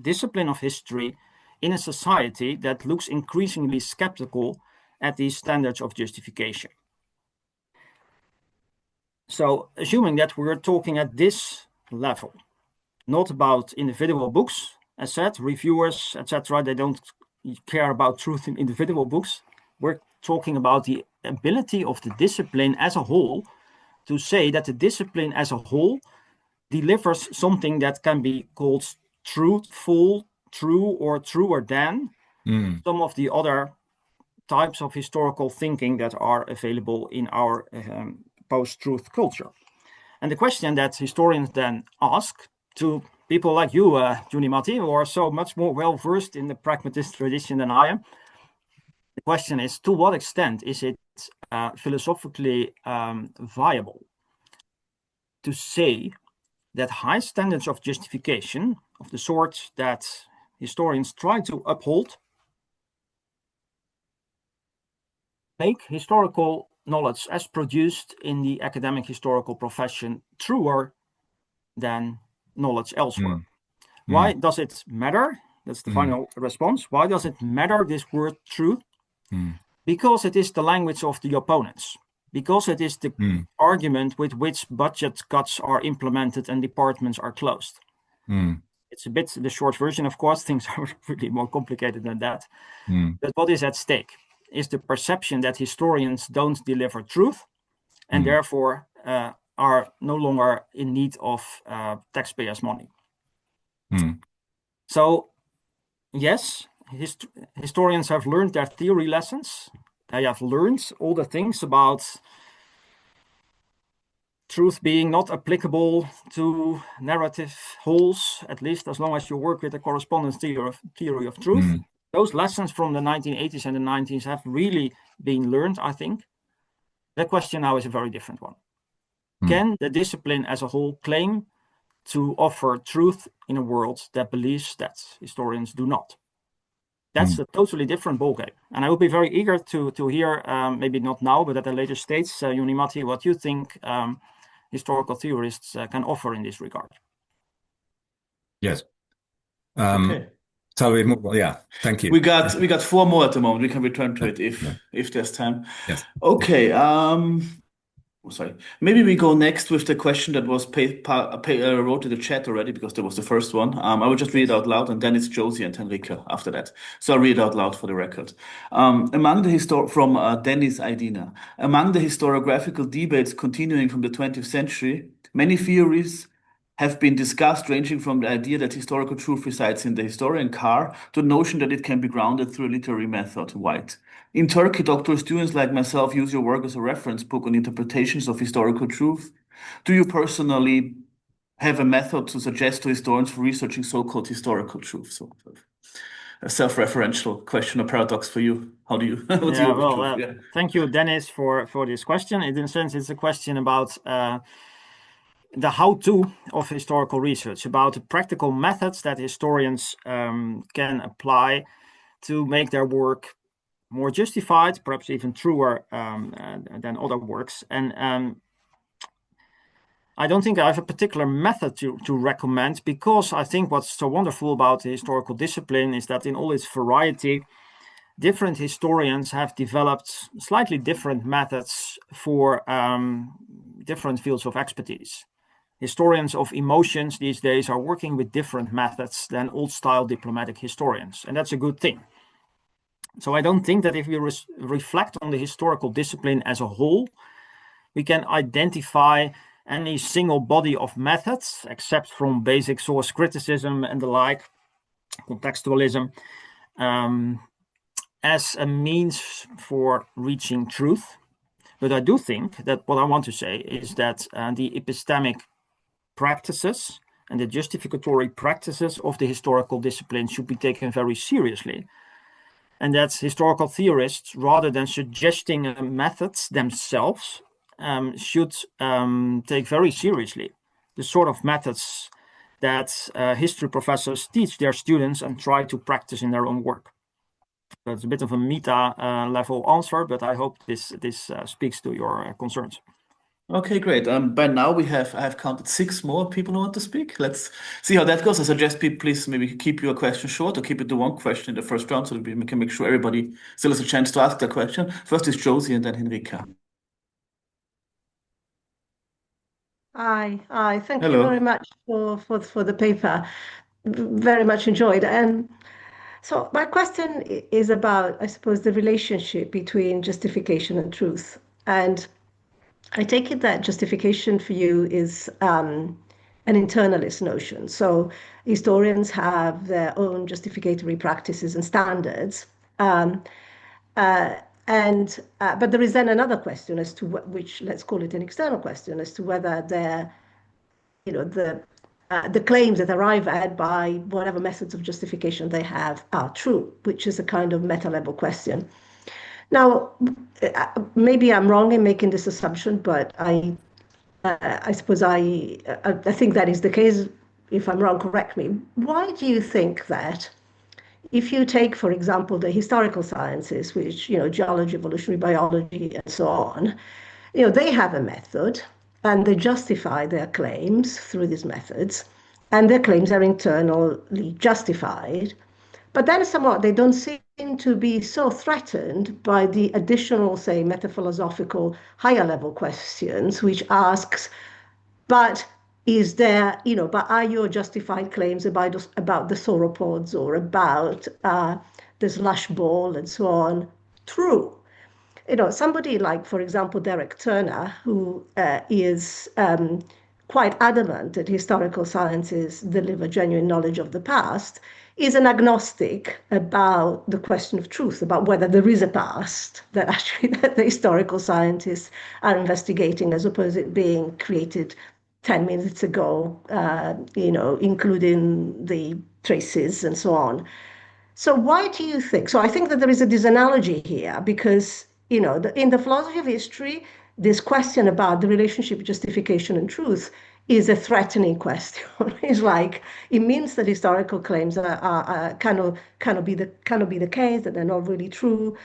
B: discipline of history in a society that looks increasingly skeptical at these standards of justification. So assuming that we're talking at this level, not about individual books, as said, reviewers, etc., they don't care about truth in individual books. We're talking about the ability of the discipline as a whole to say that the discipline as a whole delivers something that can be called truthful, true, or truer than some of the other types of historical thinking that are available in our post-truth culture. And the question that historians then ask to people like you, Junimatti, who are so much more well-versed in the pragmatist tradition than I am, the question is, to what extent is it philosophically viable to say that high standards of justification, of the sort that historians try to uphold, make historical knowledge as produced in the academic historical profession truer than knowledge elsewhere. Why does it matter? That's the final response. Why does it matter, this word truth? Because it is the language of the opponents. Because it is the argument with which budget cuts are implemented and departments are closed. It's a bit the short version, of course. Things are really more complicated than that. But what is at stake is the perception that historians don't deliver truth and therefore are no longer in need of taxpayers' money. So, yes, historians have learned their theory lessons. They have learned all the things about truth being not applicable to narrative wholes, at least as long as you work with the correspondence theory of truth. Those lessons from the 1980s and the 90s have really been learned, I think. The question now is a very different one. Can the discipline as a whole claim to offer truth in a world that believes that historians do not? That's a totally different ballgame. And I will be very eager to hear, maybe not now, but at a later stage, Juni-Matti, what you think historical theorists can offer in this regard.
C: Yes.
A: Okay.
C: Shall we move on? Yeah, thank you.
A: We got 4 more at the moment. We can return to it if there's time.
C: Yes.
A: Okay. Sorry. Maybe we go next with the question that was wrote in the chat already, because that was the first one. I will just read it out loud, and then it's Josie and Henrika after that. So I'll read it out loud for the record. From Dennis Aidina. Among the historiographical debates continuing from the 20th century, many theories have been discussed, ranging from the idea that historical truth resides in the historian car to the notion that it can be grounded through a literary method, White. In Turkey, doctoral students like myself use your work as a reference book on interpretations of historical truth. Do you personally have a method to suggest to historians for researching so-called historical truth? So a self-referential question or paradox for you. How do you deal with truth?
B: Thank you, Dennis, for this question. In a sense, it's a question about the how-to of historical research, about the practical methods that historians can apply to make their work more justified, perhaps even truer than other works. And I don't think I have a particular method to recommend, because I think what's so wonderful about the historical discipline is that in all its variety, different historians have developed slightly different methods for different fields of expertise. Historians of emotions these days are working with different methods than old-style diplomatic historians, and that's a good thing. So I don't think that if we reflect on the historical discipline as a whole, we can identify any single body of methods, except from basic source criticism and the like, contextualism, as a means for reaching truth. But I do think that what I want to say is that the epistemic practices and the justificatory practices of the historical discipline should be taken very seriously. And that historical theorists, rather than suggesting methods themselves, should take very seriously the sort of methods that history professors teach their students and try to practice in their own work. So it's a bit of a meta level answer, but I hope this speaks to your concerns.
A: Okay, great. By now I have counted 6 more people who want to speak. Let's see how that goes. I suggest people please maybe keep your question short or keep it to 1 question in the first round, so that we can make sure everybody still has a chance to ask their question. First is Josie and then Henrika.
D: Hi. Thank
A: Hello.
D: you very much for the paper. Very much enjoyed. And so my question is about, I suppose, the relationship between justification and truth. And I take it that justification for you is an internalist notion. So historians have their own justificatory practices and standards. But there is then another question as to which, let's call it an external question, as to whether the claims that arrive at by whatever methods of justification they have are true, which is a kind of meta-level question. Now, maybe I'm wrong in making this assumption, but I suppose I think that is the case. If I'm wrong, correct me. Why do you think that if you take, for example, the historical sciences, which, geology, evolutionary biology, and so on, they have a method and they justify their claims through these methods, and their claims are internally justified. But then somewhat they don't seem to be so threatened by the additional, say, metaphilosophical higher level questions, which asks, but but are your justified claims about the sauropods or about the slush ball and so on true? Somebody like, for example, Derek Turner, who is quite adamant that historical sciences deliver genuine knowledge of the past, is an agnostic about the question of truth, about whether there is a past that actually that the historical scientists are investigating, as opposed to it being created 10 minutes ago, including the traces and so on. So why do you think? So I think that there is a disanalogy here because, in the philosophy of history, this question about the relationship of justification and truth is a threatening question. It's like, it means that historical claims cannot be the case, that they're not really true.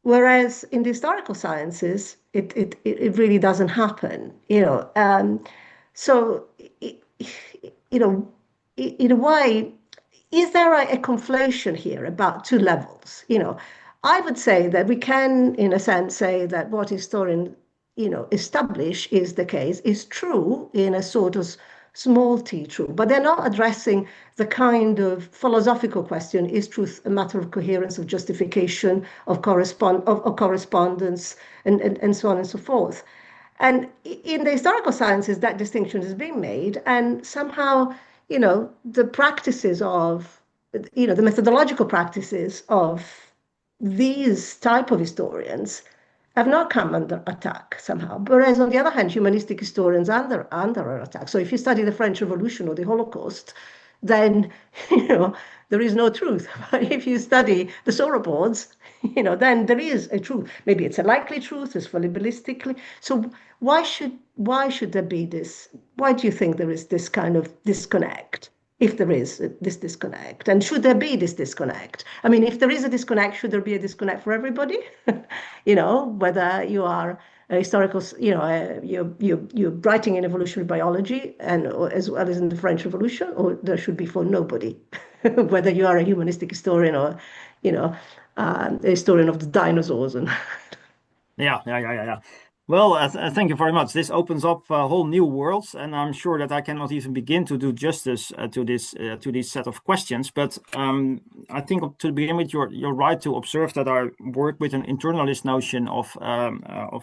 D: Whereas in the historical sciences, it really doesn't happen, So, in a way, is there a conflation here about two levels? I would say that we can, in a sense, say that what historians, establish is the case is true in a sort of small t true, but they're not addressing the kind of philosophical question: is truth a matter of coherence, of justification, of correspondence, and so on and so forth? And in the historical sciences, that distinction is being made, and somehow, the practices of, the methodological practices of these type of historians have not come under attack somehow. Whereas on the other hand, humanistic historians are under attack. So if you study the French Revolution or the Holocaust, then, there is no truth. But if you study the sauropods, then there is a truth. Maybe it's a likely truth, it's fallibilistically. So why should there be this? Why do you think there is this kind of disconnect? If there is this disconnect, and should there be this disconnect? I mean, if there is a disconnect, should there be a disconnect for everybody? Whether you are a historical, you're writing in evolutionary biology, and as well as in the French Revolution, or there should be for nobody, whether you are a humanistic historian or, a historian of the dinosaurs and.
B: Yeah. Well, thank you very much. This opens up whole new worlds, and I'm sure that I cannot even begin to do justice to this set of questions. But I think to begin with, you're right to observe that I work with an internalist notion of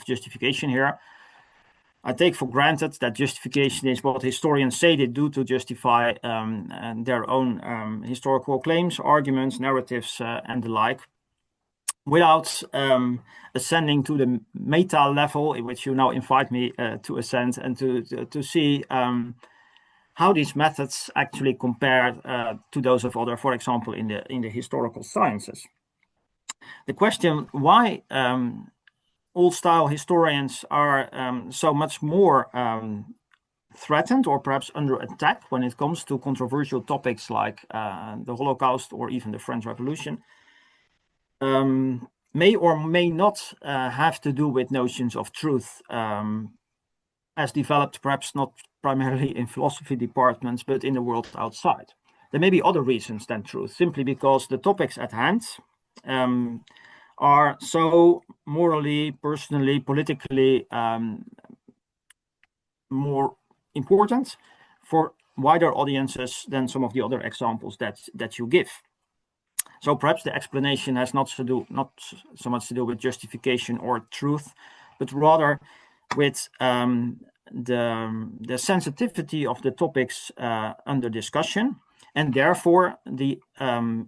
B: justification here. I take for granted that justification is what historians say they do to justify their own historical claims, arguments, narratives, and the like, without ascending to the meta level, in which you now invite me to ascend and to see how these methods actually compare to those of other, for example, in the historical sciences. The question why old-style historians are so much more threatened or perhaps under attack when it comes to controversial topics like the Holocaust or even the French Revolution may or may not have to do with notions of truth as developed perhaps not primarily in philosophy departments, but in the world outside. There may be other reasons than truth, simply because the topics at hand are so morally, personally, politically more important for wider audiences than some of the other examples that you give. So perhaps the explanation has not so much to do with justification or truth, but rather with the sensitivity of the topics under discussion, and therefore the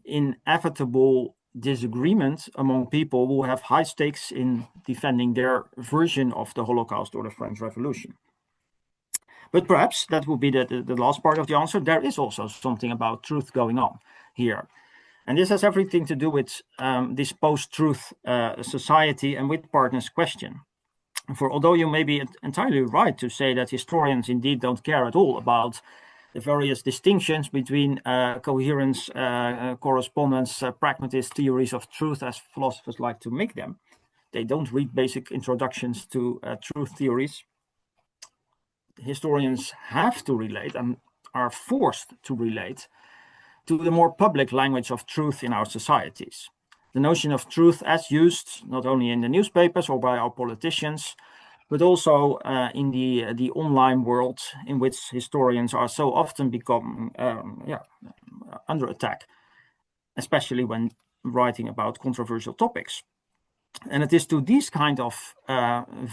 B: inevitable disagreement among people who have high stakes in defending their version of the Holocaust or the French Revolution. But perhaps that would be the last part of the answer. There is also something about truth going on here. And this has everything to do with this post-truth society and with Partner's question. For although you may be entirely right to say that historians indeed don't care at all about the various distinctions between coherence, correspondence, pragmatist theories of truth, as philosophers like to make them. They don't read basic introductions to truth theories. Historians have to relate and are forced to relate to the more public language of truth in our societies. The notion of truth as used not only in the newspapers or by our politicians, but also in the online world, in which historians are so often become under attack, especially when writing about controversial topics. And it is to these kind of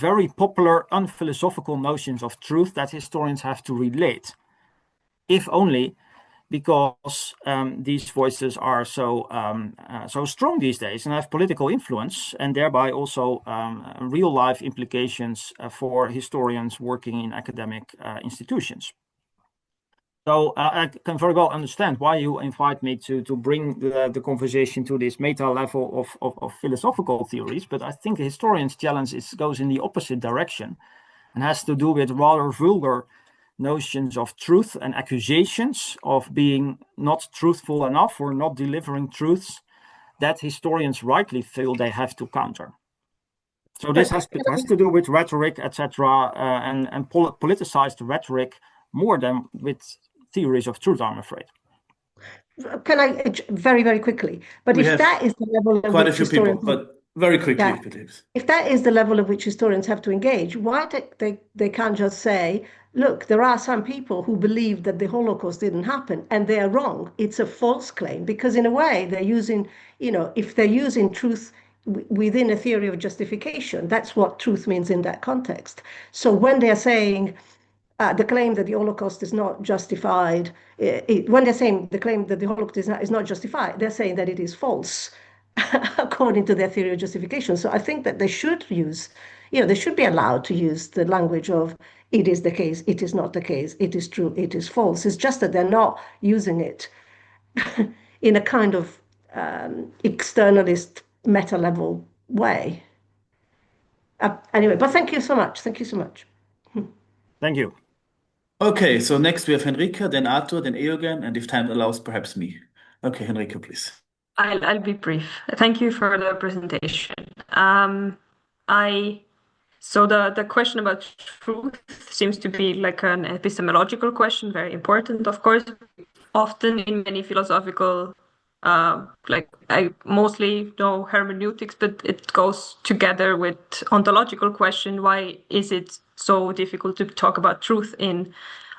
B: very popular, unphilosophical notions of truth that historians have to relate, if only because these voices are so strong these days and have political influence, and thereby also real life implications for historians working in academic institutions. So I can very well understand why you invite me to bring the conversation to this meta level of philosophical theories, but I think a historian's challenge goes in the opposite direction and has to do with rather vulgar notions of truth and accusations of being not truthful enough or not delivering truths that historians rightly feel they have to counter. So this has to do with rhetoric, etc., and politicized rhetoric more than with theories of truth, I'm afraid.
D: Can I very, very quickly? But if that is the level at
A: quite a
D: which
A: few people,
D: historians,
A: but very quickly, please.
D: If that is the level at which historians have to engage, why they can't just say, look, there are some people who believe that the Holocaust didn't happen and they are wrong. It's a false claim, because in a way they're using, if they're using truth within a theory of justification, that's what truth means in that context. So when they're saying the claim that the Holocaust is not justified, when they're saying the claim that the Holocaust is not justified, they're saying that it is false according to their theory of justification. So I think that they should use, they should be allowed to use the language of it is the case, it is not the case, it is true, it is false. It's just that they're not using it in a kind of externalist meta level way. Anyway, but thank you so much. Thank you so much.
B: Thank you.
A: Okay, so next we have Henrika, then Arthur, then Eugen, and if time allows, perhaps me. Okay, Henrika, please.
E: I'll be brief. Thank you for the presentation. So the question about truth seems to be like an epistemological question, very important, of course. Often in many philosophical, I mostly know hermeneutics, but it goes together with ontological question. Why is it so difficult to talk about truth in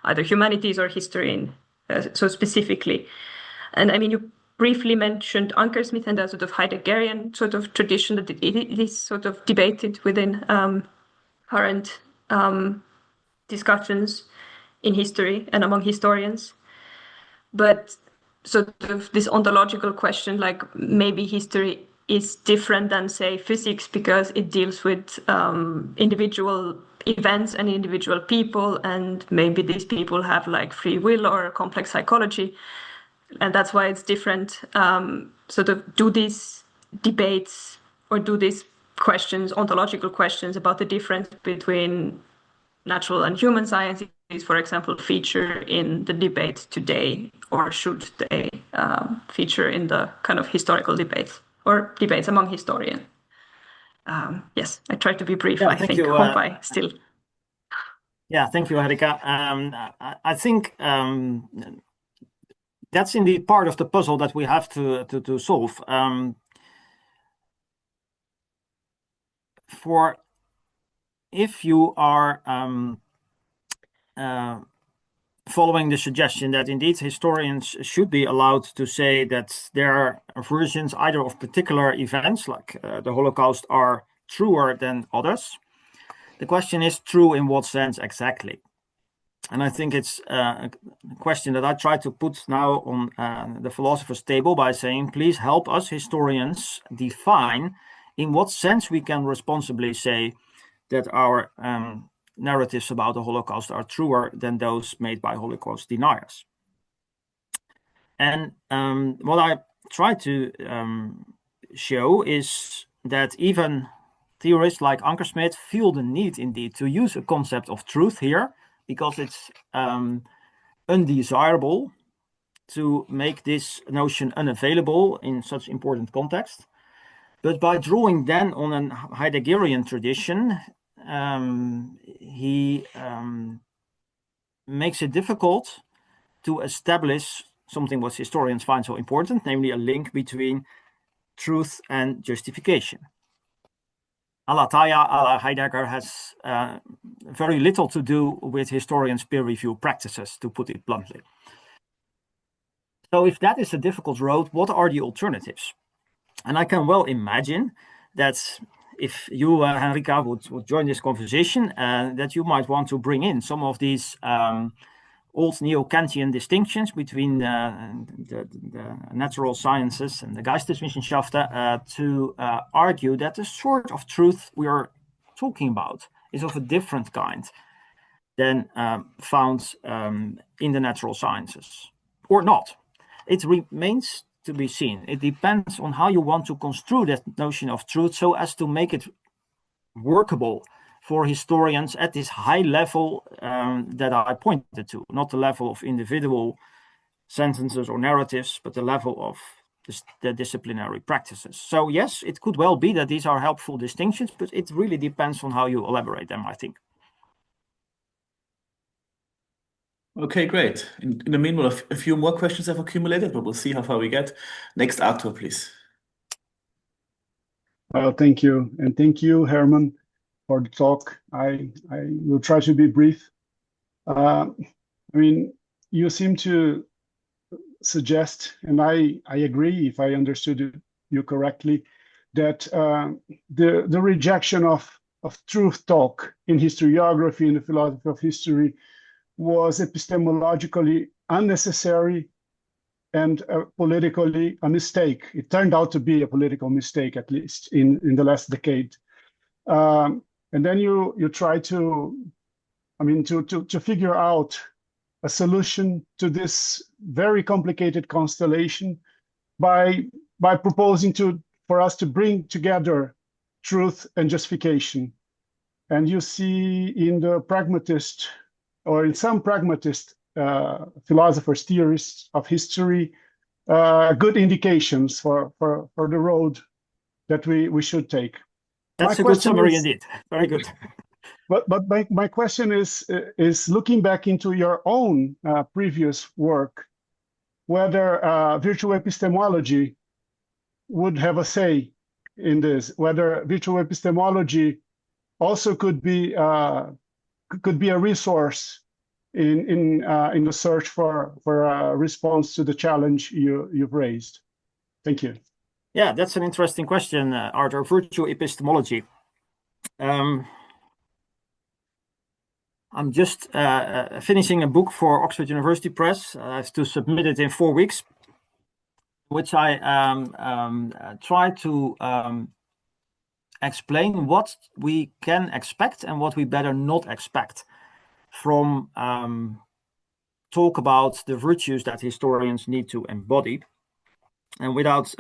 E: either humanities or history, so specifically? And I mean, you briefly mentioned Ankersmith and the sort of Heideggerian sort of tradition that it is sort of debated within current discussions in history and among historians. But sort of this ontological question, like maybe history is different than, say, physics because it deals with individual events and individual people, and maybe these people have like free will or complex psychology. And that's why it's different. Sort of do these debates or do these questions, ontological questions about the difference between natural and human sciences, for example, feature in the debate today, or should they feature in the kind of historical debates or debates among historians? Yes, I tried to be brief.
B: Yeah,
E: I think. Hope I still.
B: Yeah, thank you, Erika. I think that's indeed part of the puzzle that we have to solve. For if you are following the suggestion that indeed historians should be allowed to say that their versions either of particular events like the Holocaust are truer than others, the question is true in what sense exactly? And I think it's a question that I try to put now on the philosopher's table by saying, please help us historians define in what sense we can responsibly say that our narratives about the Holocaust are truer than those made by Holocaust deniers. And what I try to show is that even theorists like Ankersmith feel the need indeed to use a concept of truth here, because it's undesirable to make this notion unavailable in such important context. But by drawing then on a Heideggerian tradition, he makes it difficult to establish something what historians find so important, namely a link between truth and justification. Alataya, ala Heidegger has very little to do with historians' peer review practices, to put it bluntly. So if that is a difficult road, what are the alternatives? And I can well imagine that if you, Henrika, would join this conversation, that you might want to bring in some of these old Neo-Kantian distinctions between the natural sciences and the Geisteswissenschaften to argue that the sort of truth we are talking about is of a different kind than found in the natural sciences, or not. It remains to be seen. It depends on how you want to construe that notion of truth so as to make it workable for historians at this high level that I pointed to, not the level of individual sentences or narratives, but the level of the disciplinary practices. So yes, it could well be that these are helpful distinctions, but it really depends on how you elaborate them, I think.
A: Okay, great. In the meanwhile, a few more questions have accumulated, but we'll see how far we get. Next, Arthur, please.
F: Well, thank you. And thank you, Herman, for the talk. I will try to be brief. I mean, you seem to suggest, and I agree if I understood you correctly, that the rejection of truth talk in historiography, in the philosophy of history, was epistemologically unnecessary and politically a mistake. It turned out to be a political mistake, at least in the last decade. And then you try to, I mean, to figure out a solution to this very complicated constellation by proposing for us to bring together truth and justification. And you see in the pragmatist, or in some pragmatist philosophers, theorists of history, good indications for the road that we should take.
B: That's a good summary indeed. Very good.
F: But my question is looking back into your own previous work, whether virtual epistemology would have a say in this, whether virtual epistemology also could be a resource in the search for a response to the challenge you've raised. Thank you.
B: Yeah, that's an interesting question, Arthur. Virtual epistemology. I'm just finishing a book for Oxford University Press. I have to submit it in 4 weeks, which I try to explain what we can expect and what we better not expect from talk about the virtues that historians need to embody. And without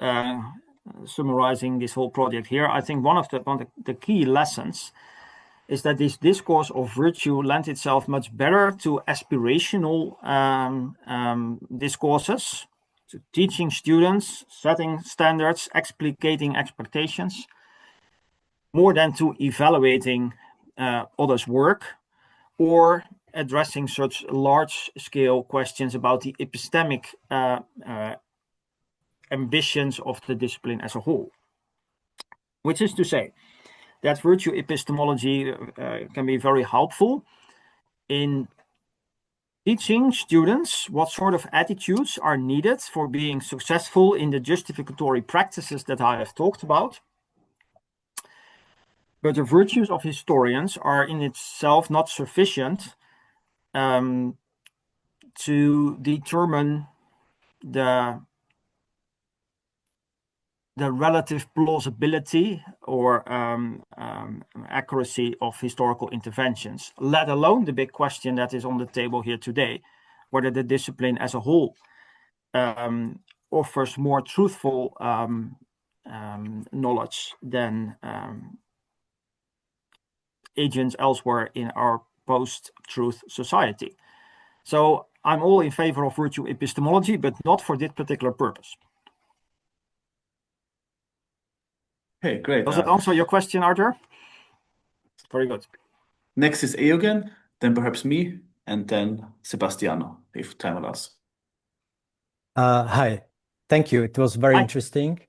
B: summarizing this whole project here, I think one of the key lessons is that this discourse of virtue lends itself much better to aspirational discourses, to teaching students, setting standards, explicating expectations, more than to evaluating others' work or addressing such large-scale questions about the epistemic ambitions of the discipline as a whole. Which is to say that virtue epistemology can be very helpful in teaching students what sort of attitudes are needed for being successful in the justificatory practices that I have talked about. But the virtues of historians are in itself not sufficient to determine the relative plausibility or accuracy of historical interventions, let alone the big question that is on the table here today, whether the discipline as a whole offers more truthful knowledge than agents elsewhere in our post-truth society. So I'm all in favor of virtue epistemology, but not for this particular purpose.
A: Okay, great.
B: Does that answer your question, Arthur? Very good.
A: Next is Eugen, then perhaps me, and then Sebastiano, if time allows.
G: Hi, thank you. It was very
B: Hi.
G: interesting.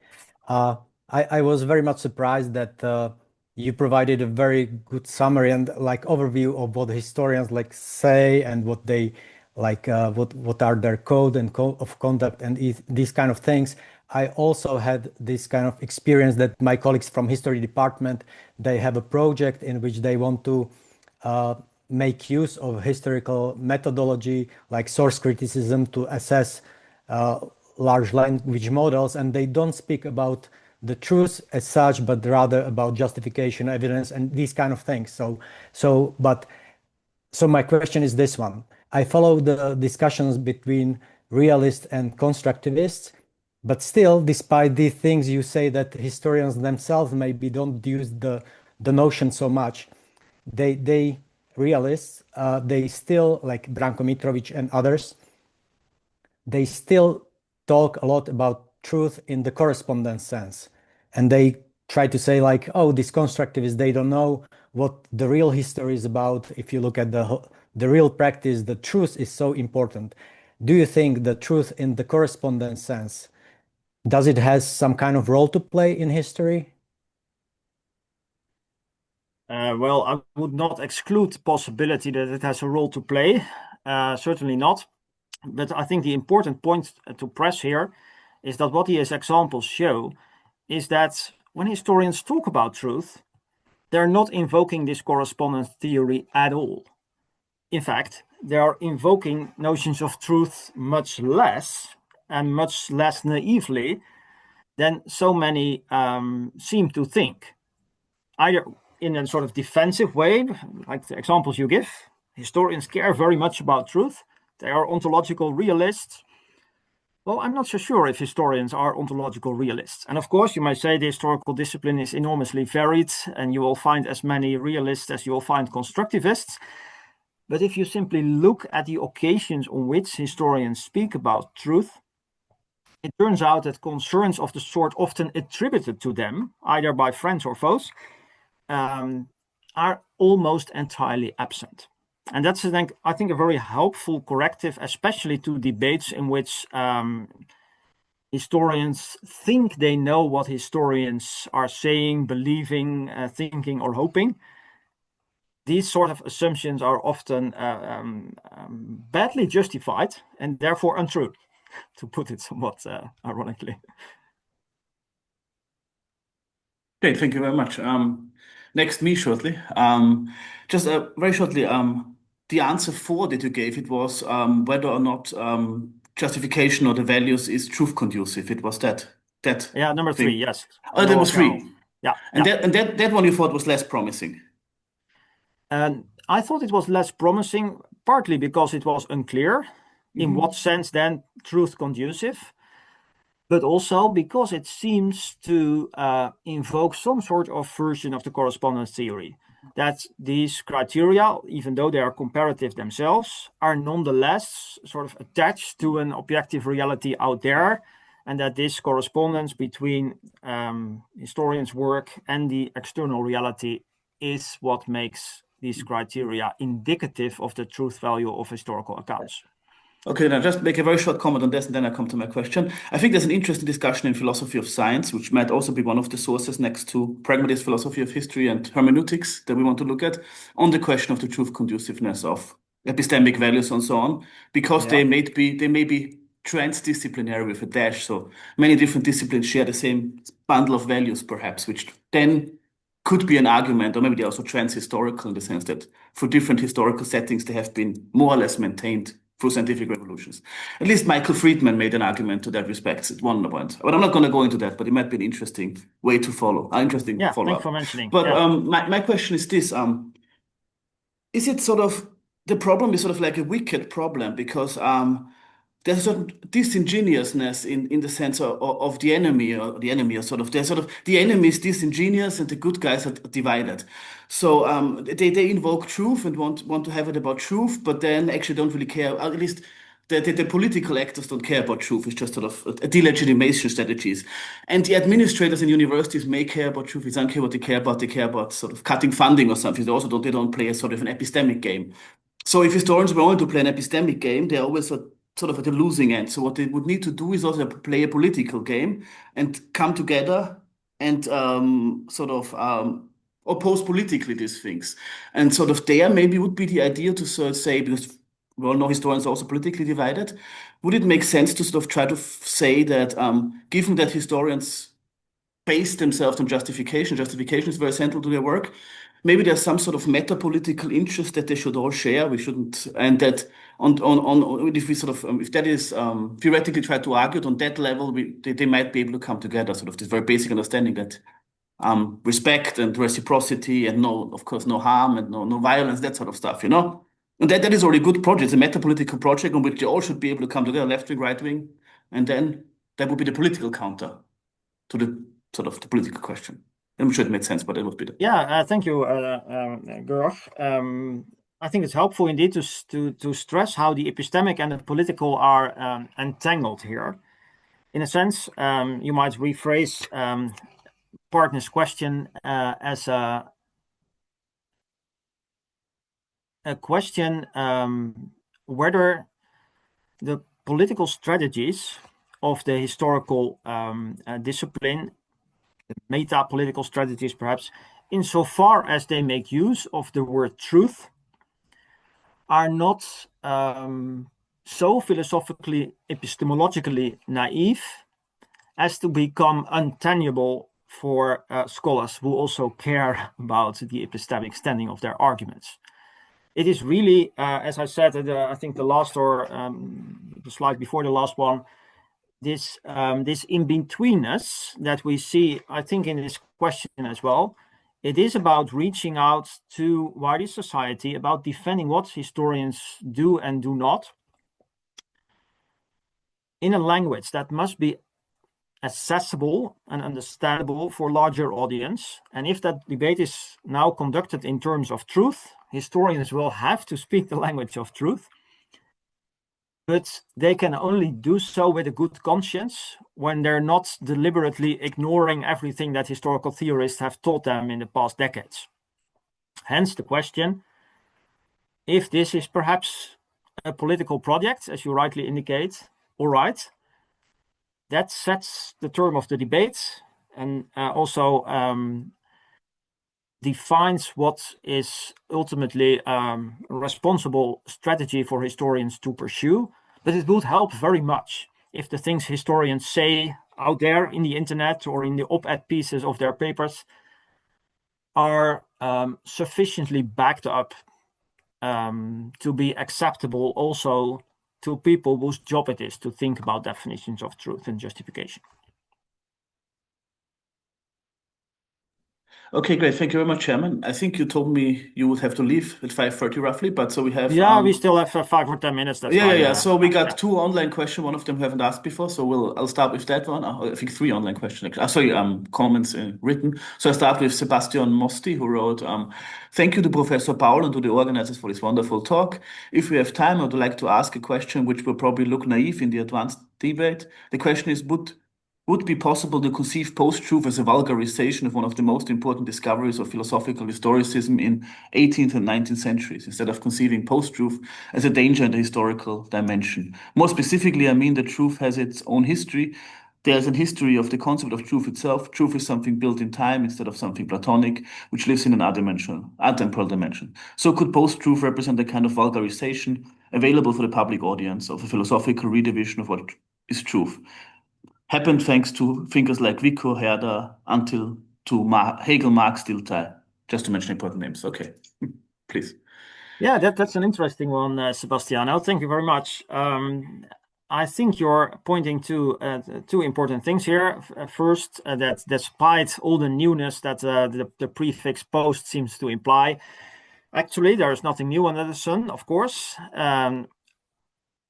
G: I was very much surprised that you provided a very good summary and like overview of what historians like say and what they like, what are their code and of conduct and these kind of things. I also had this kind of experience that my colleagues from history department, they have a project in which they want to make use of historical methodology like source criticism to assess large language models, and they don't speak about the truth as such, but rather about justification, evidence, and these kind of things. So my question is this one. I follow the discussions between realists and constructivists, but still, despite these things, you say that historians themselves maybe don't use the notion so much. They realists, they still, like Branko Mitrovic and others, they still talk a lot about truth in the correspondence sense. And they try to say like, oh, these constructivists, they don't know what the real history is about. If you look at the real practice, the truth is so important. Do you think the truth in the correspondence sense, does it has some kind of role to play in history?
B: Well, I would not exclude the possibility that it has a role to play. Certainly not. But I think the important point to press here is that what these examples show is that when historians talk about truth, they're not invoking this correspondence theory at all. In fact, they are invoking notions of truth much less and much less naively than so many seem to think. Either in a sort of defensive way, like the examples you give, historians care very much about truth. They are ontological realists. Well, I'm not so sure if historians are ontological realists. And of course, you might say the historical discipline is enormously varied, and you will find as many realists as you will find constructivists. But if you simply look at the occasions on which historians speak about truth, it turns out that concerns of the sort often attributed to them, either by friends or foes, are almost entirely absent. And that's, I think, a very helpful corrective, especially to debates in which historians think they know what historians are saying, believing, thinking, or hoping. These sort of assumptions are often badly justified and therefore untrue, to put it somewhat ironically.
A: Great, thank you very much. Next, me shortly. Just very shortly, the answer 4 that you gave, it was whether or not justification or the values is truth conducive. It was that.
B: Yeah, number
A: thing.
B: 3, yes.
A: Oh, that was 3.
B: Yeah.
A: And
B: yeah.
A: that one you thought was less promising.
B: And I thought it was less promising, partly because it was unclear in what sense then truth conducive, but also because it seems to invoke some sort of version of the correspondence theory, that these criteria, even though they are comparative themselves, are nonetheless sort of attached to an objective reality out there, and that this correspondence between historians' work and the external reality is what makes these criteria indicative of the truth value of historical accounts.
A: Okay, now just make a very short comment on this and then I come to my question. I think there's an interesting discussion in philosophy of science, which might also be one of the sources next to pragmatist philosophy of history and hermeneutics that we want to look at, on the question of the truth conduciveness of epistemic values and so on, because they may be transdisciplinary with a dash. So many different disciplines share the same bundle of values, perhaps, which then could be an argument, or maybe they're also trans-historical in the sense that for different historical settings, they have been more or less maintained through scientific revolutions. At least Michael Friedman made an argument to that respect at one point. But I'm not going to go into that, but it might be an interesting way to follow. Interesting follow-up.
B: Thanks for mentioning.
A: But my question is this. Is it sort of, the problem is sort of like a wicked problem because there's a certain disingenuousness in the sense of the enemy, or sort of the enemy is disingenuous and the good guys are divided. So they invoke truth and want to have it about truth, but then actually don't really care. At least the political actors don't care about truth. It's just sort of a delegitimation strategies. And the administrators in universities may care about truth. It's unclear what they care about. They care about sort of cutting funding or something. They don't play a sort of an epistemic game. So if historians were only to play an epistemic game, they're always sort of at the losing end. So what they would need to do is also play a political game and come together and sort of oppose politically these things. And sort of there maybe would be the idea to sort of say, because we all know historians are also politically divided, would it make sense to sort of try to say that given that historians base themselves on justification is very central to their work, maybe there's some sort of meta-political interest that they should all share. We shouldn't, and that if we sort of if that is theoretically try to argue it on that level, they might be able to come together. Sort of this very basic understanding that respect and reciprocity and of course, no harm and no violence, that sort of stuff, you know. And that is already a good project. It's a meta-political project on which they all should be able to come together, left wing, right wing, and then that would be the political counter to the sort of the political question. I'm sure it made sense, but that would be the...
B: Yeah, thank you, Georg. I think it's helpful indeed to stress how the epistemic and the political are entangled here. In a sense, you might rephrase Partner's question as a question whether the political strategies of the historical discipline, the meta-political strategies perhaps, insofar as they make use of the word truth, are not so philosophically, epistemologically naive as to become untenable for scholars who also care about the epistemic standing of their arguments. It is really, as I said, I think the last or the slide before the last one, this in-betweenness that we see, I think, in this question as well. It is about reaching out to wider society, about defending what historians do and do not in a language that must be accessible and understandable for larger audience. And if that debate is now conducted in terms of truth, historians will have to speak the language of truth. But they can only do so with a good conscience when they're not deliberately ignoring everything that historical theorists have taught them in the past decades. Hence the question, if this is perhaps a political project, as you rightly indicate, all right, that sets the term of the debate and also defines what is ultimately a responsible strategy for historians to pursue. But it would help very much if the things historians say out there in the internet or in the op-ed pieces of their papers are sufficiently backed up to be acceptable also to people whose job it is to think about definitions of truth and justification.
A: Okay, great. Thank you very much, Chairman. I think you told me you would have to leave at 5:30 roughly, but so we have...
B: Yeah, we still have 5 or 10 minutes. That's fine.
A: Yeah. So we got 2 online questions. One of them we haven't asked before, so I'll start with that one. I think 3 online questions. Comments written. So I start with Sebastian Mosti, who wrote, thank you to Professor Paul and to the organizers for this wonderful talk. If we have time, I would like to ask a question which will probably look naive in the advanced debate. The question is, would it be possible to conceive post-truth as a vulgarization of one of the most important discoveries of philosophical historicism in 18th and 19th centuries, instead of conceiving post-truth as a danger in the historical dimension? More specifically, I mean that truth has its own history. There's a history of the concept of truth itself. Truth is something built in time instead of something Platonic, which lives in an atemporal dimension. So could post-truth represent a kind of vulgarization available for the public audience of a philosophical redivision of what is truth? Happened thanks to thinkers like Vico, Herder, until to Hegel, Marx, Dilthey, just to mention important names. Okay, please.
B: Yeah, that's an interesting one, Sebastiano. Thank you very much. I think you're pointing to 2 important things here. First, that despite all the newness that the prefix post seems to imply, actually there is nothing new under the sun, of course.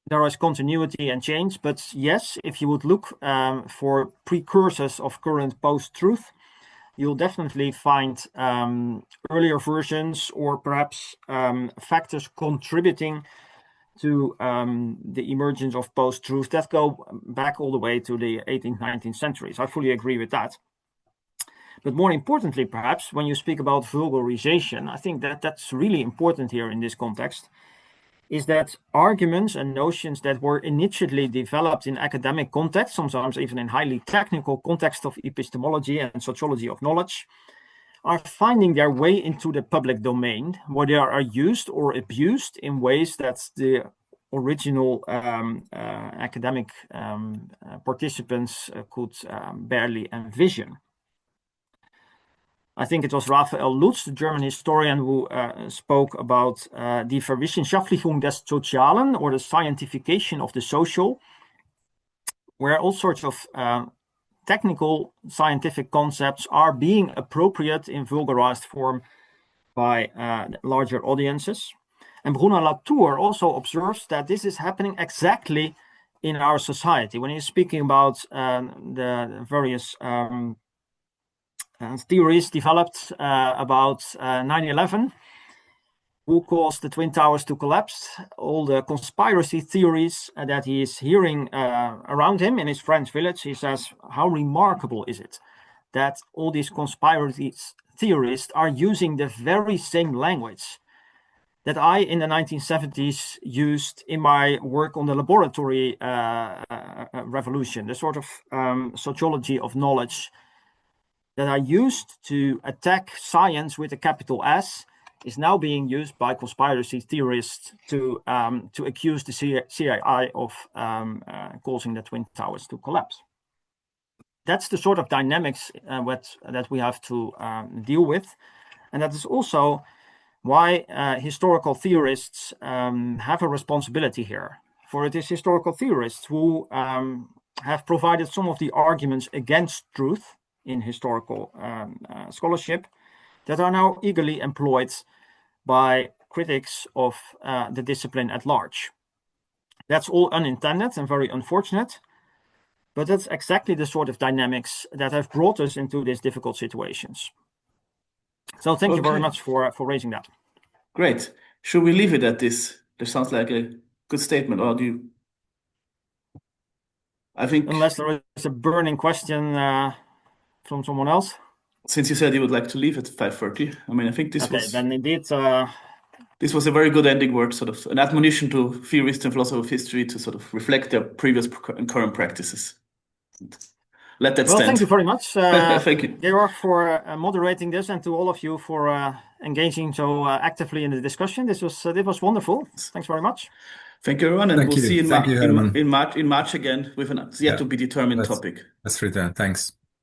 B: There is continuity and change, but yes, if you would look for precursors of current post-truth, you'll definitely find earlier versions or perhaps factors contributing to the emergence of post-truth that go back all the way to the 18th, 19th centuries. I fully agree with that. But more importantly, perhaps, when you speak about vulgarization, I think that that's really important here in this context, is that arguments and notions that were initially developed in academic context, sometimes even in highly technical context of epistemology and sociology of knowledge, are finding their way into the public domain, where they are used or abused in ways that the original academic participants could barely envision. I think it was Raphael Lutz, the German historian, who spoke about die Verwissenschaftlichung des Sozialen, or the scientification of the social, where all sorts of technical scientific concepts are being appropriate in vulgarized form by larger audiences. And Bruno Latour also observes that this is happening exactly in our society. When he's speaking about the various theories developed about 9/11, who caused the Twin Towers to collapse, all the conspiracy theories that he is hearing around him in his French village, he says, how remarkable is it that all these conspiracy theorists are using the very same language that I, in the 1970s, used in my work on the laboratory revolution, the sort of sociology of knowledge that I used to attack science with a capital S, is now being used by conspiracy theorists to accuse the CIA of causing the Twin Towers to collapse. That's the sort of dynamics that we have to deal with. And that is also why historical theorists have a responsibility here. For it is historical theorists who have provided some of the arguments against truth in historical scholarship that are now eagerly employed by critics of the discipline at large. That's all unintended and very unfortunate, but that's exactly the sort of dynamics that have brought us into these difficult situations. So thank you very much for raising that.
A: Great. Should we leave it at this? This sounds like a good statement, or do you? I think,
B: unless there is a burning question from someone else.
A: Since you said you would like to leave at 5:30, I mean, I think this was...
B: then indeed...
A: this was a very good ending word, sort of an admonition to theorists and philosophers of history to sort of reflect their previous and current practices. Let that stand.
B: Well, thank you very much.
A: Thank you,
B: Georg, for moderating this, and to all of you for engaging so actively in the discussion. This was wonderful. Thanks very much.
A: Thank you, everyone, and we'll see you in March again with an yet to be determined topic.
C: Let's return. Thanks.